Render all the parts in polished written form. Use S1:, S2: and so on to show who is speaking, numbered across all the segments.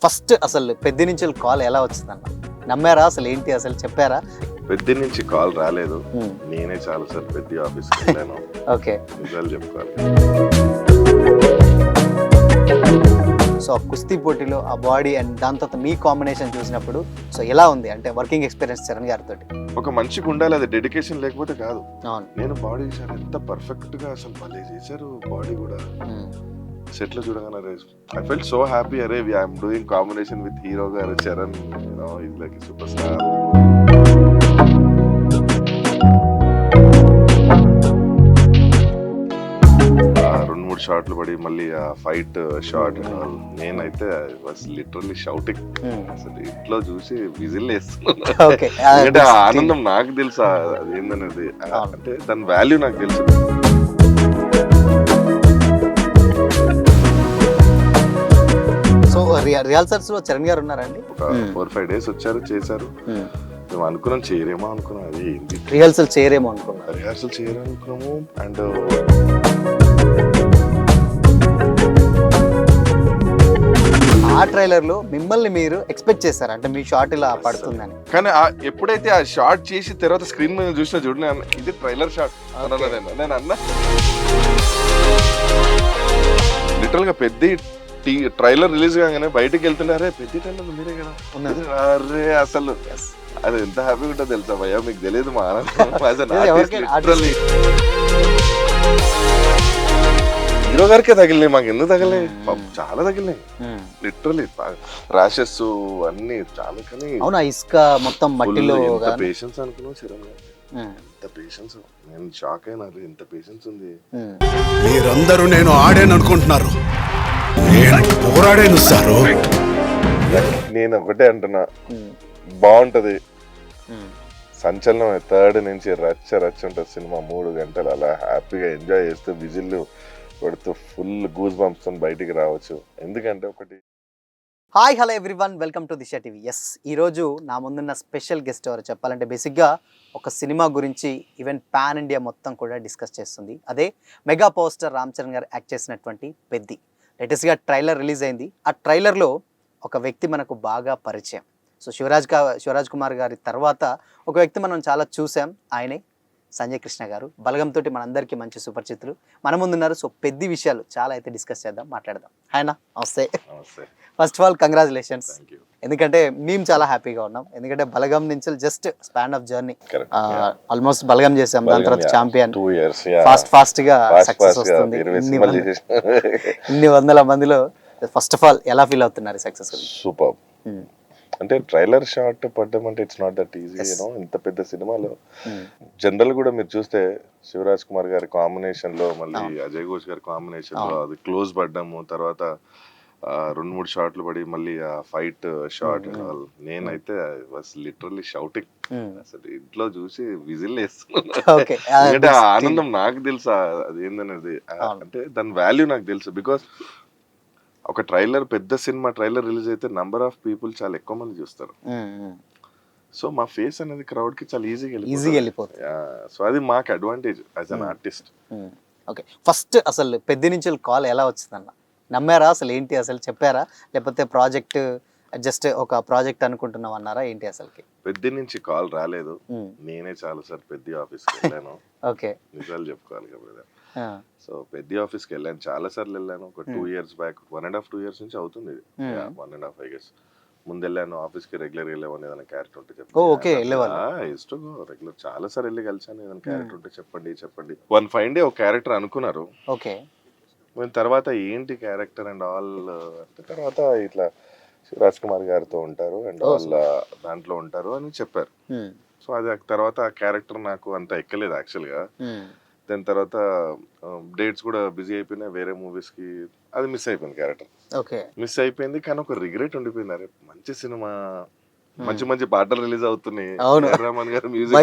S1: First అసలు పెద్ద నుంచి కాల్ ఎలా వచ్చిందన్న? నమ్మారా? అసలు ఏంటి అసలు చెప్పారా?
S2: పెద్ద నుంచి కాల్ రాలేదు. నేనే చాలా సార్ పెద్ద ఆఫీస్కి వెళ్ళాను.
S1: ఓకే,
S2: నిజాలు చెప్పుకోవాలి.
S1: సో కుస్తీ పోటీలో ఆ బాడీ అండ్ దాని తర్వాత మీ కాంబినేషన్ చూసినప్పుడు సో ఎలా ఉంది అంటే వర్కింగ్ ఎక్స్పీరియన్స్ చరణ్ గారితో?
S2: ఒక మనిషికి ఉండాలి, అది డెడికేషన్ లేకపోతే కాదు.
S1: అవును.
S2: నేను బాడీ చేశాను, ఎంత పర్ఫెక్ట్ గా అసలు భలే చేశారు బాడీ కూడా. సెట్ లో చూడగానే ఐ ఫెల్ట్ సో హ్యాపీ. అరే I'm doing combination with hero గారు Charan, is like super star. రెండు మూడు షాట్లు పడి మళ్ళీ ఆ ఫైట్ షాట్ నేనైతే వాస్ లిటరల్లీ షౌటింగ్. అసలు ఇంట్లో చూసి విజిల్ వేస్తున్నాను. ఎందుకంటే ఆ ఆనందం నాకు తెలుసా అదేందనేది, అంటే దాని వాల్యూ నాకు తెలుసు.
S1: సో రిహార్సల్స్ లో చరణ్ గారు ఉన్నారండి?
S2: ఒక 4-5 days వచ్చారు, చేశారు. మేము అనుకున్నాం చేయరేమో అనుకున్నాం, అది ఏంటి
S1: రిహార్సల్ చేయరేమో అనుకున్నాం.
S2: రిహార్సల్ చేయాలనుకున్నాము. అండ్
S1: ఆ ట్రైలర్ లో మిమ్మల్ని మీరు ఎక్స్పెక్ట్ చేశారు అంటే మీ షాట్ ఇలా పడుతుందని?
S2: కానీ ఎప్పుడైతే ఆ షాట్ చేసి తర్వాత స్క్రీన్ మీద చూసినా చూడండి, ఇది ట్రైలర్ షాట్ నేను అన్నా. లిటరల్ గా పెద్ద ట్రైలర్ రిలీజ్ కాగానే బయటకు వెళ్తున్నారే పెద్ద ట్రైలర్ మీరే కదా. అరే అసలు అది ఎంత హ్యాపీగా ఉంటుందో తెలుసా భయ్యా, మీకు తెలియదు మా ఆనందం. హీరో గారికే తగిలినాయి, మాకు ఎందుకు తగలే, చాలా తగిలినాయి లిటరలీ. ర్యాషెస్ అన్ని చాలా. కానీ
S1: అవునా, ఇసుక మొత్తం మట్టిలో
S2: పేషెన్స్ అనుకున్నావు చరణ్ గారు, ఎంత పేషెన్స్. నేను షాక్ అయినా, ఎంత పేషెన్స్ ఉంది.
S3: మీరందరూ నేను ఆడాను అనుకుంటున్నారు, నేను పోరాడాను సారు.
S2: నేను ఒకటే అంటున్నా, బాగుంటది సంచలనం. 3rd నుంచి రచ్చ ఉంటుంది సినిమా, 3 గంటలు అలా హ్యాపీగా ఎంజాయ్ చేస్తూ విజిల్లు కొడుతూ ఫుల్ గూస్ బంప్స్ తో బయటికి రావచ్చు. ఎందుకంటే ఒకటి.
S1: Hi hello everyone, welcome to Disha TV. Yes, ఈరోజు నా ముందున్న స్పెషల్ గెస్ట్ ఎవరు చెప్పాలంటే బేసిక్గా ఒక సినిమా గురించి ఈవెన్ పాన్ ఇండియా మొత్తం కూడా డిస్కస్ చేస్తుంది. అదే mega power star Ram Charan గారు యాక్ట్ చేసినటువంటి పెద్ది. లేటెస్ట్గా ట్రైలర్ రిలీజ్ అయింది. ఆ ట్రైలర్లో ఒక వ్యక్తి మనకు బాగా పరిచయం. సో శివరాజ్ కుమార్ గారి తర్వాత ఒక వ్యక్తి మనం చాలా చూసాం, ఆయనే సంజయ్ కృష్ణ గారు. బలగంతో మనందరికీ మంచి సుపరిచితులు మన ముందున్నారు. సో పెద్ద విషయాలు చాలా అయితే డిస్కస్ చేద్దాం, మాట్లాడదాం. హాయ్నా, నమస్తే. ఫస్ట్ ఆఫ్ ఆల్ కంగ్రాచులేషన్స్, ఎందుకంటే మేము చాలా హ్యాపీగా ఉన్నాం. ఎందుకంటే బలగం నుంచి just span of journey, almost Balagam చేసాం, దాని తర్వాత ఛాంపియన్, ఫాస్ట్ గా సక్సెస్ వస్తుంది. ఇన్ని వందల మందిలో ఫస్ట్ ఆఫ్ ఆల్ ఎలా ఫీల్ అవుతున్నారు సక్సెస్?
S2: సూపర్. అంటే ట్రైలర్ షాట్ పడ్డం అంటే it's not that easy, you know. ఇంత పెద్ద సినిమాలో జనరల్ కూడా మీరు చూస్తే శివరాజ్ కుమార్ గారి కాంబినేషన్ లో, మళ్ళీ అజయ్ ఘోష్ గారి కాంబినేషన్ లో అది క్లోజ్ పడ్డము, తర్వాత 2-3 షాట్లు పడి మళ్ళీ ఆ ఫైట్ షాట్. నేనైతే వాస్ లిటరల్లీ షౌటింగ్. అసలు ఇంట్లో చూసి విజిల్ వేస్తున్నాను. ఎందుకంటే ఆ ఆనందం నాకు తెలుసా అదేందనేది, అంటే దాని వాల్యూ నాకు తెలుసు. బికాస్ ఒక ట్రైలర్, పెద్ద సినిమా ట్రైలర్ రిలీజ్ అయితే నంబర్ ఆఫ్ పీపుల్ చాలా ఎక్కువ మంది చూస్తారు. సో మా ఫేస్ అనేది క్రౌడ్ కి చాలా ఈజీగా వెళ్ళిపోతుంది. సో అది మాకు advantage as an artist.
S1: Okay, first అసలు పెద్ద నుంచి కాల్ ఎలా వచ్చిందన్న? నమ్మారా? అసలు ఏంటి అసలు చెప్పారా? లేకపోతే ప్రాజెక్ట్ జస్ట్ ఒక ప్రాజెక్ట్ అనుకుంటున్నాం అన్నారా ఏంటి అసలుకి?
S2: పెద్ద నుంచి కాల్ రాలేదు. నేనే చాలా సార్ పెద్ద ఆఫీస్కి వెళ్ళాను.
S1: ఓకే,
S2: నిజాలు చెప్పుకోవాలి కదా. సో పెద్ద ఆఫీస్కి వెళ్ళాను, చాలా సార్లు వెళ్ళాను. ఒక 2 years బ్యాక్, 1.5-2 years నుంచి అవుతుంది. 1.5 I guess. ముందు వెళ్ళాను ఆఫీస్కి, రెగ్యులర్ వెళ్ళేవాడిని. ఏదైనా క్యారెక్టర్ ఉంటే చెప్పండి, ఇష్టం రెగ్యులర్ చాలా సార్లు వెళ్ళి కలిసాను. ఏదైనా క్యారెక్టర్ ఉంటే చెప్పండి. వన్ ఫైన్ డే ఒక క్యారెక్టర్ అనుకున్నారు.
S1: ఓకే,
S2: తర్వాత ఏంటి క్యారెక్టర్ అండ్ ఆల్ అంటే, తర్వాత ఇట్లా శివరాజ్ కుమార్ గారితో ఉంటారు అండ్ వాళ్ళ దాంట్లో ఉంటారు అని చెప్పారు. సో అది తర్వాత ఆ క్యారెక్టర్ నాకు అంత ఎక్కలేదు యాక్చువల్గా. దాని తర్వాత డేట్స్ కూడా బిజీ అయిపోయినాయి వేరే మూవీస్ కి, అది మిస్ అయిపోయింది క్యారెక్టర్. మిస్ అయిపోయింది. కానీ ఒక రిగ్రెట్ ఉండిపోయింది, అరే మంచి సినిమా, మంచి పాటలు రిలీజ్ అవుతున్నాయి, రహమాన్ గారు మ్యూజిక్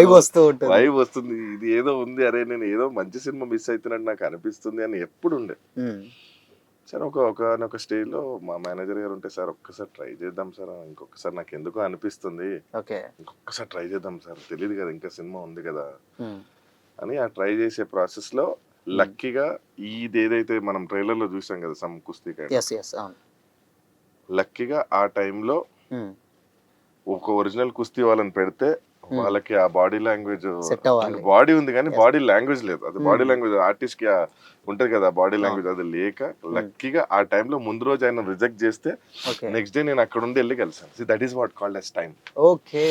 S2: వైబ్ వస్తుంది, ఇది ఏదో ఉంది, అరే నేను ఏదో మంచి సినిమా మిస్ అవుతున్నట్టు నాకు అనిపిస్తుంది అని ఎప్పుడు ఉండే. సరే ఒక స్టేజ్ లో మా మేనేజర్ గారు ఉంటే, సార్ ఒక్కసారి ట్రై చేద్దాం సార్, ఇంకొకసారి నాకు ఎందుకో అనిపిస్తుంది, ఇంకొకసారి ట్రై చేద్దాం సార్, తెలియదు కదా ఇంకా సినిమా ఉంది కదా అని ఆ ట్రై చేసే ప్రాసెస్ లో లక్కీగా ఇది ఏదైతే మనం ట్రైలర్ లో చూసాం కదా, సమ్ కుస్తీ లక్కీగా ఆ టైంలో ఒక ఒరిజినల్ కుస్తీ వాళ్ళని పెడితే వాళ్ళకి ఆ బాడీ లాంగ్వేజ్
S1: సెట్ అవ్వాలి.
S2: బాడీ ఉంది కానీ బాడీ లాంగ్వేజ్ లేదు. అది బాడీ లాంగ్వేజ్ ఆర్టిస్ట్ కి ఉంటది కదా బాడీ లాంగ్వేజ్, అది లేక లక్కీగా ఆ టైంలో ముందు రోజు ఆయన రిజెక్ట్ చేస్తే నెక్స్ట్ డే నేను అక్కడ ఉండి వెళ్ళి కలిసాను. That is what called as time.
S1: Okay,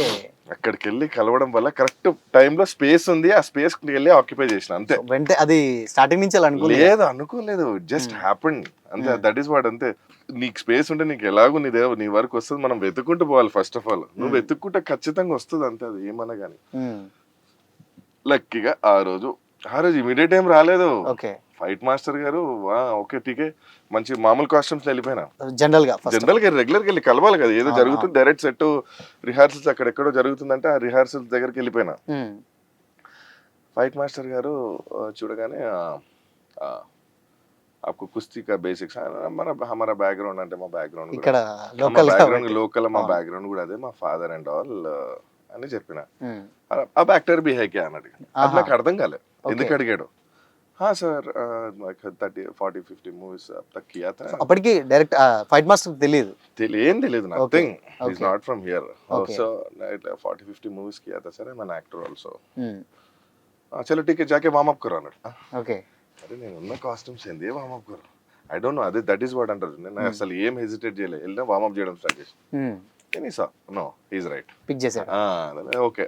S2: అక్కడికి వెళ్ళి కలవడం వల్ల కరెక్ట్ టైంలో స్పేస్ ఉంది, ఆ స్పేస్ కి వెళ్ళి ఆక్యుపై చేసిన అంతే.
S1: వెంటనే అది స్టార్టింగ్ నుంచి
S2: లేదు అనుకోలేదు, జస్ట్ హ్యాపెన్ అంతే. దట్ ఈస్ వాట్ అంతే. నీకు స్పేస్ ఉంటే నీకు ఎలాగో నీ వరకు వస్తుంది, మనం వెతుక్కుంటూ పోవాలి. ఫస్ట్ ఆఫ్ ఆల్ నువ్వు వెతుక్కుంటే ఖచ్చితంగా వస్తుంది అంతే, అది ఏమన్నా కానీ. లక్కీగా ఆ రోజు ఇమీడియట్ ఏం రాలేదు. ఫైట్ మాస్టర్ గారు ఓకే టీకే మంచి మామూలు కాస్ట్యూమ్స్ వెళ్ళిపోయినా. జనరల్ గా రెగ్యులర్ గా వెళ్ళి కలవాలి కదా, ఏదో జరుగుతుంది డైరెక్ట్ సెట్ రిహార్సల్స్ అక్కడెక్కడో జరుగుతుందంటే ఆ రిహార్సల్స్ దగ్గరికి వెళ్ళిపోయినా. ఫైట్ మాస్టర్ గారు చూడగానే आपको कुश्ती का बेसिक्स हमारा बैकग्राउंड అంటే మా బ్యాక్గ్రౌండ్
S1: ఇక్కడ
S2: లోకల్ మా బ్యాక్గ్రౌండ్ కూడా అదే, మా ఫాదర్ అండ్ ఆల్ అని చెప్పిన. अब एक्टर भी है क्या అని అడిగాను. అది నాకు అర్థం కాలేదు ఎందుకు అడిగాడు. हाँ सर 30-40-50 మూవీస్ अब तक किया था.
S1: అప్పటికి డైరెక్ట్ ఫైట్ మాస్టర్ తెలియదు,
S2: ఏం తెలియదు, nothing. He is not from here. So 40-50 movies किया था सर, मैं एक्टर आल्सो. चलो ठीक है जाके वार्म अप करो అన్నాడు. ఓకే, అరే నేను ఉన్న కాస్ట్యూమ్స్ ఏంది వార్మప్ కరు, ఐ డోంట్ నో. అదే దట్ ఈస్ వాట్ అంటారు. నేను అసలు ఏం హెసిటేట్ చేయలేదు, వెళ్ళినా వార్మప్ చేయడం స్టార్ట్ చేసి కెన్ సా నో ఈజ్ రైట్ పిక్ చేశాడు. ఓకే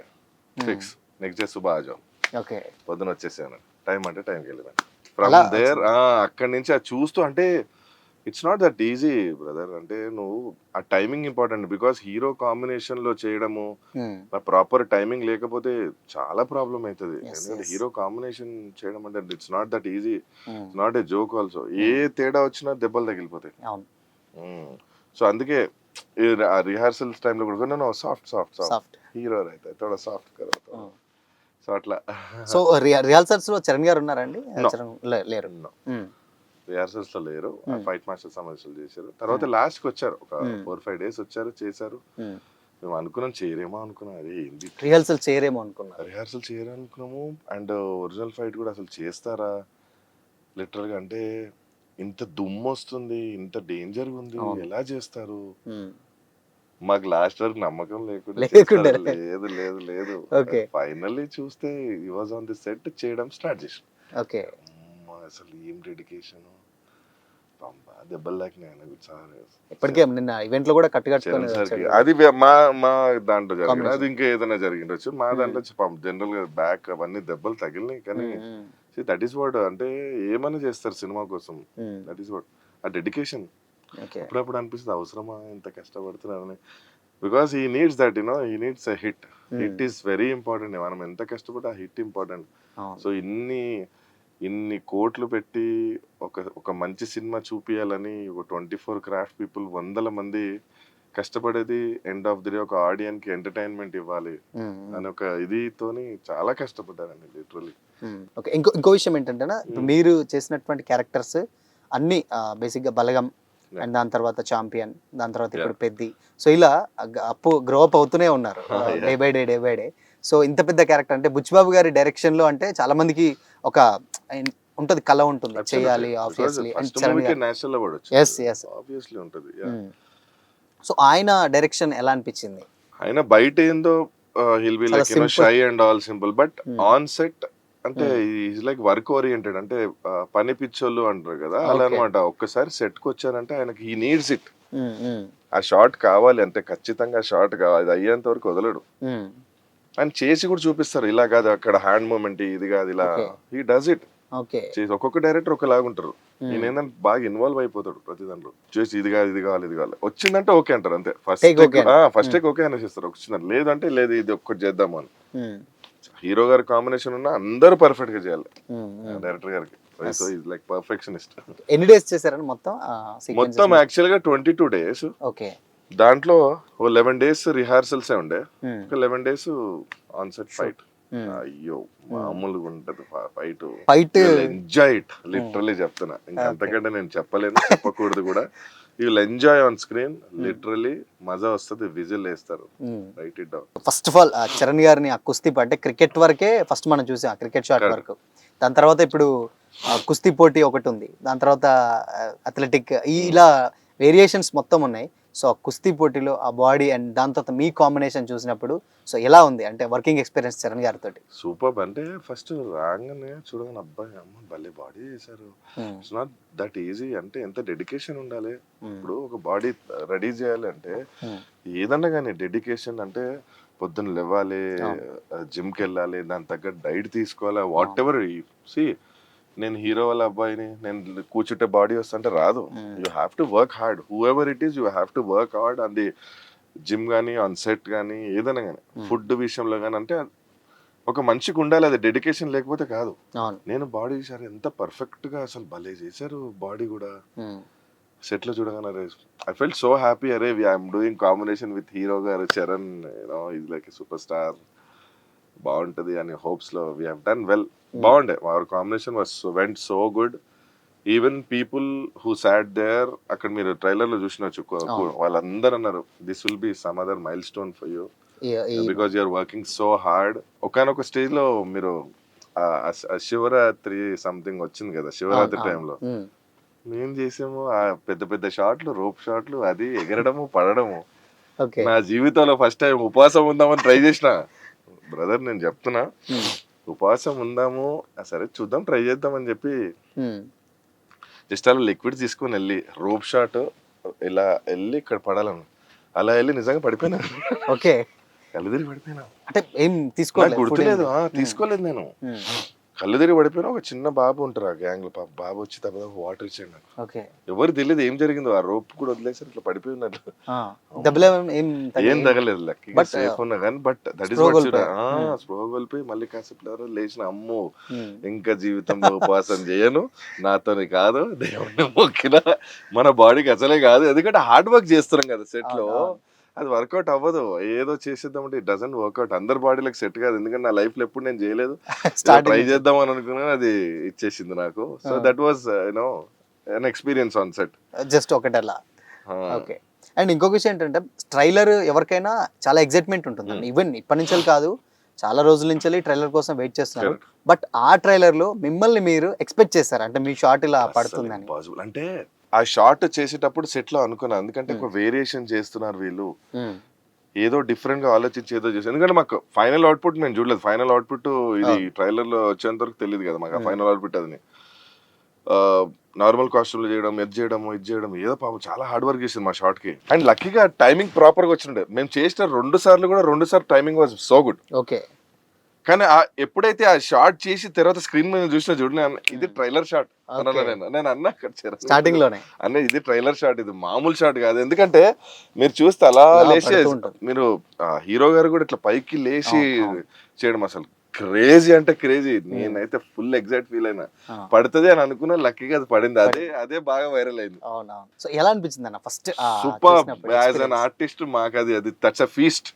S2: ఫిక్స్ నెక్స్ట్ డే సుబా ఆజో. ఓకే పొద్దున వచ్చేసాను, టైం అంటే టైంకి వెళ్ళాను. ఫ్రమ్ దేర్ అక్కడి నుంచి అది చూస్తూ అంటే it's not that easy brother. అంటే నువ్వు ఆ timing important, because hero combination లో చేయడము ప్రాపర్ టైమింగ్ లేకపోతే చాలా ప్రాబ్లం అవుతుంది. ఎందుకంటే హీరో కాంబినేషన్ చేయడం అంటే it's not that easy, it's not a joke also. ఏ తేడా వచ్చినా దెబ్బలు తగిలిపోతాయి. సో అందుకే రిహార్సల్స్ టైంలో కూడా సాఫ్ట్ సాఫ్ట్ సాఫ్ట్ హీరో అయితే థోడా సాఫ్ట్ కరో. సో అట్లా.
S1: సో రిహార్సల్స్ లో చరణ్ గారు ఉన్నారండి? లేరు,
S2: రిహార్సల్స్ లో లేరు. ఫైట్ మాస్టర్ సమావేశాలు చేశారు. తర్వాత లాస్ట్ కి వచ్చారు, ఒక 4-5 days వచ్చారు, చేశారు. మేము అనుకున్నాం చేయరేమో అనుకున్నాం, అదే ఏంది
S1: రిహార్సల్ చేయరేమో
S2: అనుకున్నాము. అండ్ ఒరిజినల్ ఫైట్ కూడా అసలు చేస్తారా లిటరల్ గా, అంటే ఇంత దుమ్ము వస్తుంది, ఇంత డేంజర్ ఉంది, ఎలా చేస్తారు? మాకు లాస్ట్ వరకు నమ్మకం లేకుండా లేదు లేదు లేదు. ఫైనల్లీ చూస్తే హి వాజ్ ఆన్ ది సెట్, చేయడం స్టార్ట్ చేసాం. ఓకే, అసలు ఏం డెడికేషన్, దెబ్బలు
S1: ఇప్పటికే నిన్న ఈవెంట్ లో కూడా కట్టుకట్టుకొని
S2: అది మా దాంట్లో జరిగింది. అది ఇంకా ఏదైనా జరిగిండొచ్చు, మా దాంట్లో జనరల్ గా బ్యాక్ అవన్నీ దెబ్బలు తగిలినాయి. కానీ దట్ ఈస్ వాట్, అంటే ఏమైనా చేస్తారు సినిమా కోసం. దట్ ఈస్ వాట్ ఆ డెడికేషన్. అప్పుడప్పుడు అనిపిస్తుంది అవసరమా ఇంత కష్టపడుతున్నారని, because he needs that, he needs a hit. Hit is very important. మనం ఎంత కష్టపడి ఆ హిట్ ఇంపార్టెంట్. సో ఇన్ని కోట్లు పెట్టి ఒక మంచి సినిమా చూపియాలని ఒక 24 క్రాఫ్ట్ పీపుల్, 100 మంది కష్టపడేది ఎండ్ ఆఫ్ ది డే ఒక ఆడియన్స్ కి ఎంటర్టైన్మెంట్ ఇవ్వాలి అని ఒక ఇదితోని చాలా కష్టపడ్డారండి లిటరలీ.
S1: ఇంకో విషయం ఏంటంటే మీరు చేసినటువంటి క్యారెక్టర్స్ అన్ని బేసిక్ గా బలగం, అండ్ దాని తర్వాత చాంపియన్, దాని తర్వాత ఇప్పుడు పెద్ది, సో ఇలా గ్రో అప్ అవుతూనే ఉన్నారు డే బై డే. సో ఇంత పెద్ద క్యారెక్టర్ అంటే బుచ్చిబాబు గారి డైరెక్షన్ లో అంటే చాలా మందికి ఒక ఉంటది, కళ ఉంటుంది, చేయాలి ఆబ్వియస్లీ. సో ఆయన డైరెక్షన్ ఎలా అనిపించింది?
S2: ఆయన బయట ఏందో hill be like shy and all simple, but on set అంటే ఈజ్ లైక్ వర్క్ ఓరియంటెడ్. అంటే పని పిచ్చోళ్ళు అంటారు కదా, అలా అనమాట. ఒక్కసారి సెట్ కి వచ్చారంటే ఆయనకి హీ నీడ్స్ ఇట్, ఆ షాట్ కావాలి అంటే ఖచ్చితంగా షాట్ కావాలి, అది అయ్యేంత వరకు వదలడు. ఆయన చేసి కూడా చూపిస్తారు, ఇలా కాదు అక్కడ హ్యాండ్ మూమెంట్, ఇది కాదు ఇలా, హీ డస్ ఇట్. ఒక్కొక్క డైరెక్టర్ ఒకలాగా ఉంటారు. నేను ఏంటంటే బాగా ఇన్వాల్వ్ అయిపోతాడు ప్రతి దాంట్లో. చేసి ఇది కావాలి వచ్చిందంటే ఓకే అంటారు అంతే. ఫస్ట్ టేక్ ఓకే అనేసిస్తారు. వచ్చిందంటే లేదంటే లేదు ఇది ఒక్కటి చేద్దాము అని. హీరో గారి కాంబినేషన్ ఉన్న అందరూ పర్ఫెక్ట్ గా చేయాలి డైరెక్టర్ గారికి. So is like perfectionist.
S1: ఎన్ని డేస్ చేశారని
S2: మొత్తం యాక్చువల్ గా 22 days. దాంట్లో 11 days రిహార్సల్స్ ఉండే, ఒక 11 days ఆన్ సెట్ ఫైట్. అయ్యో మామూలుగా ఉంటది ఫైట్. ఎంజాయ్ ఇట్ లిటరలీ చెప్తున్నా, ఇంకా అంతకంటే నేను చెప్పలేను, చెప్పకూడదు కూడా. You will enjoy on screen, literally మజా వస్తుంది, విజిల్ వేస్తారు. Right it down.
S1: First of all Charan గారిని ఆ కుస్తీ అంటే క్రికెట్ వరకే ఫస్ట్ మనం చూసాం, క్రికెట్ షాట్ వరకు. దాని తర్వాత ఇప్పుడు కుస్తీ పోటీ ఒకటి ఉంది, దాని తర్వాత అథ్లెటిక్, ఇలా వేరియేషన్స్ మొత్తం ఉన్నాయి. సో ఆ కుస్తీ పోటీలో ఆ బాడీ అండ్ దాని తర్వాత మీ కాంబినేషన్ చూసినప్పుడు సో ఎలా ఉంది అంటే వర్కింగ్ ఎక్స్పీరియన్స్ చరణ్ గారితో?
S2: సూపర్. అంటే ఫస్ట్ రాగానే చూడగానే అబ్బాయి అమ్మ భలే బాడీ చేశారు. It's not that easy. అంటే ఎంత డెడికేషన్ ఉండాలి. ఇప్పుడు ఒక బాడీ రెడీ చేయాలి అంటే ఏదన్నా కానీ డెడికేషన్. అంటే పొద్దున్న లేవాలి, జిమ్కి వెళ్ళాలి, దాని తగ్గట్టు డైట్ తీసుకోవాలి, వాట్ ఎవర్. సి నేను హీరో వాళ్ళ అబ్బాయిని నేను కూర్చుంటే బాడీ వస్తుంటే రాదు. You have to work hard. Who ever it is, you have to work hard on the gym కానీ, ఆన్ సెట్ కానీ, ఏదైనా కానీ, ఫుడ్ విషయంలో కానీ. అంటే ఒక మనిషికి ఉండాలి, అది డెడికేషన్ లేకపోతే కాదు. నేను బాడీ చేశారు, ఎంత పర్ఫెక్ట్ గా అసలు భలే చేశారు బాడీ కూడా. సెట్ లో చూడగానే ఐ ఫెల్ట్ సో హ్యాపీ. అరే I'm doing combination with hero గారు Charan, you know is like super star, బాగుంటది అని హోప్స్ లో వీ హావ్ డన్ వెల్. బాగుండే our combination was went so good. Even people who sat there, అక్కడ మీరు ట్రైలర్ లో చూసినచ్చు, వాళ్ళందరూ అన్నారు this will be some other milestone for you because you're working so hard. ఒకనొక stage లో మీరు శివరాత్రి సంథింగ్ వచ్చింది కదా, శివరాత్రి టైంలో మేము చేసాము ఆ పెద్ద పెద్ద షాట్లు, రోప్ షాట్లు, అది ఎగరడము పడడము. నా జీవితంలో ఫస్ట్ టైం ఉపవాసం ఉందామని ట్రై చేసిన. బ్రదర్ నేను చెప్తున్నా, ఉపవాసం ఉందాము, సరే చూద్దాం ట్రై చేద్దాం అని చెప్పి జస్ట్ అలా లిక్విడ్ తీసుకుని వెళ్ళి రోప్ షాట్ ఇలా వెళ్ళి ఇక్కడ పడాలను, అలా వెళ్ళి నిజంగా పడిపోయినా.
S1: ఓకే,
S2: కళ్ళు తిరిగి పడిపోయినా.
S1: అంటే ఏం తీసుకోలేదు,
S2: గుర్తులేదు, తీసుకోలేదు నేను. కళ్ళు తిరిగి పడిపోయినా. ఒక చిన్న బాబు ఉంటారు ఆ గ్యాంగ్ లో, బాబు వచ్చి తర్వాత వాటర్ ఇచ్చాడు నాకు. ఎవరు తెలియదు ఏం జరిగిందో, ఆ రోప్ కూడా వదిలేసారు, ఇట్లా పడిపోయి ఉన్నట్లు. ఏం తగలేదు, లక్కీగా సేఫ్ ఉన్నా కానీ. బట్ దట్ ఈస్ వాట్ స్పృహ కోల్పోయి మళ్ళీ కాసేపు లేచిన, అమ్మో ఇంకా జీవితంలో ఉపవాసం చేయను, నాతోని కాదు, దేవుడిని మొక్కిన మన బాడీకి అసలే కాదు. ఎందుకంటే హార్డ్ వర్క్ చేస్తున్నాం కదా సెట్ లో, అది వర్కౌట్ అవ్వదు. ఏదో చేసేద్దామంటే ఇట్ డజంట్ వర్కౌట్. అందరి బాడీలకు సెట్ కాదు. ఎందుకంటే నా లైఫ్ లో ఎప్పుడు నేను చేయలేదు, ట్రై చేద్దాం అని అనుకున్నాను, అది ఇచ్చేసింది నాకు. So that was you know an experience on set.
S1: Just ఒకటలా. ఓకే. అండ్ ఇంకొక విషయం ఏంటంటే ట్రైలర్ ఎవరికైనా చాలా ఎక్సైట్మెంట్ ఉంటుంది. ఈవెన్ ఇప్పటి నుంచి కాదు, చాలా రోజుల నుంచి ట్రైలర్ కోసం వెయిట్ చేస్తున్నారు. బట్ ఆ ట్రైలర్ లో మిమ్మల్ని మీరు ఎక్స్పెక్ట్ చేశారు అంటే మీ షాట్ ఇలా పడుతుందని?
S2: పాసిబుల్ అంటే ఆ షార్ట్ చేసేటప్పుడు సెట్ లో అనుకున్నాను. ఎందుకంటే ఒక వేరియేషన్ చేస్తున్నారు వీళ్ళు, ఏదో డిఫరెంట్ గా ఆలోచించి ఏదో చేశారు. ఎందుకంటే మాకు ఫైనల్ అవుట్పుట్ మేము చూడలేదు. ఫైనల్ అవుట్పుట్ ఇది ట్రైలర్ లో వచ్చేంత వరకు తెలియదు కదా మాకు. ఫైనల్ అవుట్పుట్ అది నార్మల్ కాస్ట్యూమ్ చేయడం, ఇది చేయడం ఏదో పాపం చాలా హార్డ్ వర్క్ చేసింది మా షార్ట్ కి. అండ్ లక్కీగా టైమింగ్ ప్రాపర్ గా వచ్చిండే. మేము చేసిన 2 సార్లు timing was so good.
S1: Okay.
S2: కానీ ఎప్పుడైతే ఆ షార్ట్ చేసి తర్వాత స్క్రీన్ మీద చూసిన చూడండి, ఇది ట్రైలర్ షాట్ నేను అన్నా
S1: స్టార్టింగ్ లోనే,
S2: అన్న ఇది ట్రైలర్ షాట్, ఇది మామూలు షాట్ కాదు. ఎందుకంటే మీరు చూస్తే అలా లేచి, మీరు హీరో గారు కూడా ఇట్లా పైకి లేచి చేయడం అసలు క్రేజీ అంటే క్రేజీ. నేనైతే ఫుల్ ఎగ్జైట్ ఫీల్ అయినా, పడుతుంది అని అనుకున్నా, లక్కీగా అది పడింది. అదే బాగా వైరల్ అయింది.
S1: సో ఎలా అనిపించింది అన్న first?
S2: Super. As an artist మాకు అది that's a feast,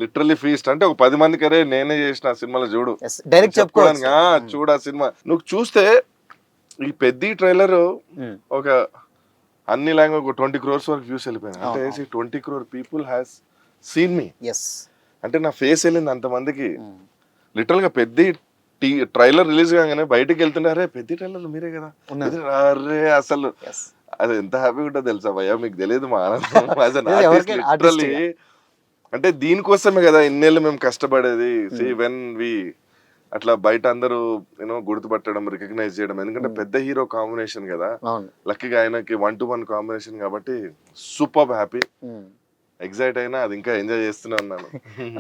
S2: literally feast. అంటే ఒక 10 మందికి అరే నేనే చేసిన ఆ సినిమాలో చూడు,
S1: డైరెక్ట్ చెప్పుకోవడానికి
S2: చూడు ఆ సినిమా. నువ్వు చూస్తే ఈ పెద్ద ట్రైలర్ ఒక అన్ని లాంగ్వేజ్ ఒక 20 crores వరకు వ్యూస్ వెళ్ళిపోయినాయి. అంటే 20 crore పీపుల్ హ్యాస్ సీన్ మీ. అంటే నా ఫేస్ వెళ్ళింది అంతమందికి. లిటరల్ గా పెద్ద ట్రైలర్ రిలీజ్ కాగానే బయటకు వెళ్తుండే, అరే పెద్ద ట్రైలర్ మీరే కదా, అరే అసలు అది ఎంత హ్యాపీగా ఉంటుందో తెలుసా భయ్యా, మీకు తెలియదు మా ఆనందం. లిటరల్లీ అంటే దీనికోసమే కదా ఇన్నేళ్ళు మేము కష్టపడేది. సీ వెన్ వి అట్లా బయట అందరూ యూనో గుర్తుపట్టడం, రికగ్నైజ్ చేయడం. ఎందుకంటే పెద్ద హీరో కాంబినేషన్ కదా, లక్కీగా ఆయనకి 1-to-1 కాంబినేషన్ కాబట్టి సూపర్ హ్యాపీ, ఎగ్జైట్ అయినా, అది ఇంకా ఎంజాయ్ చేస్తూనే ఉన్నాను.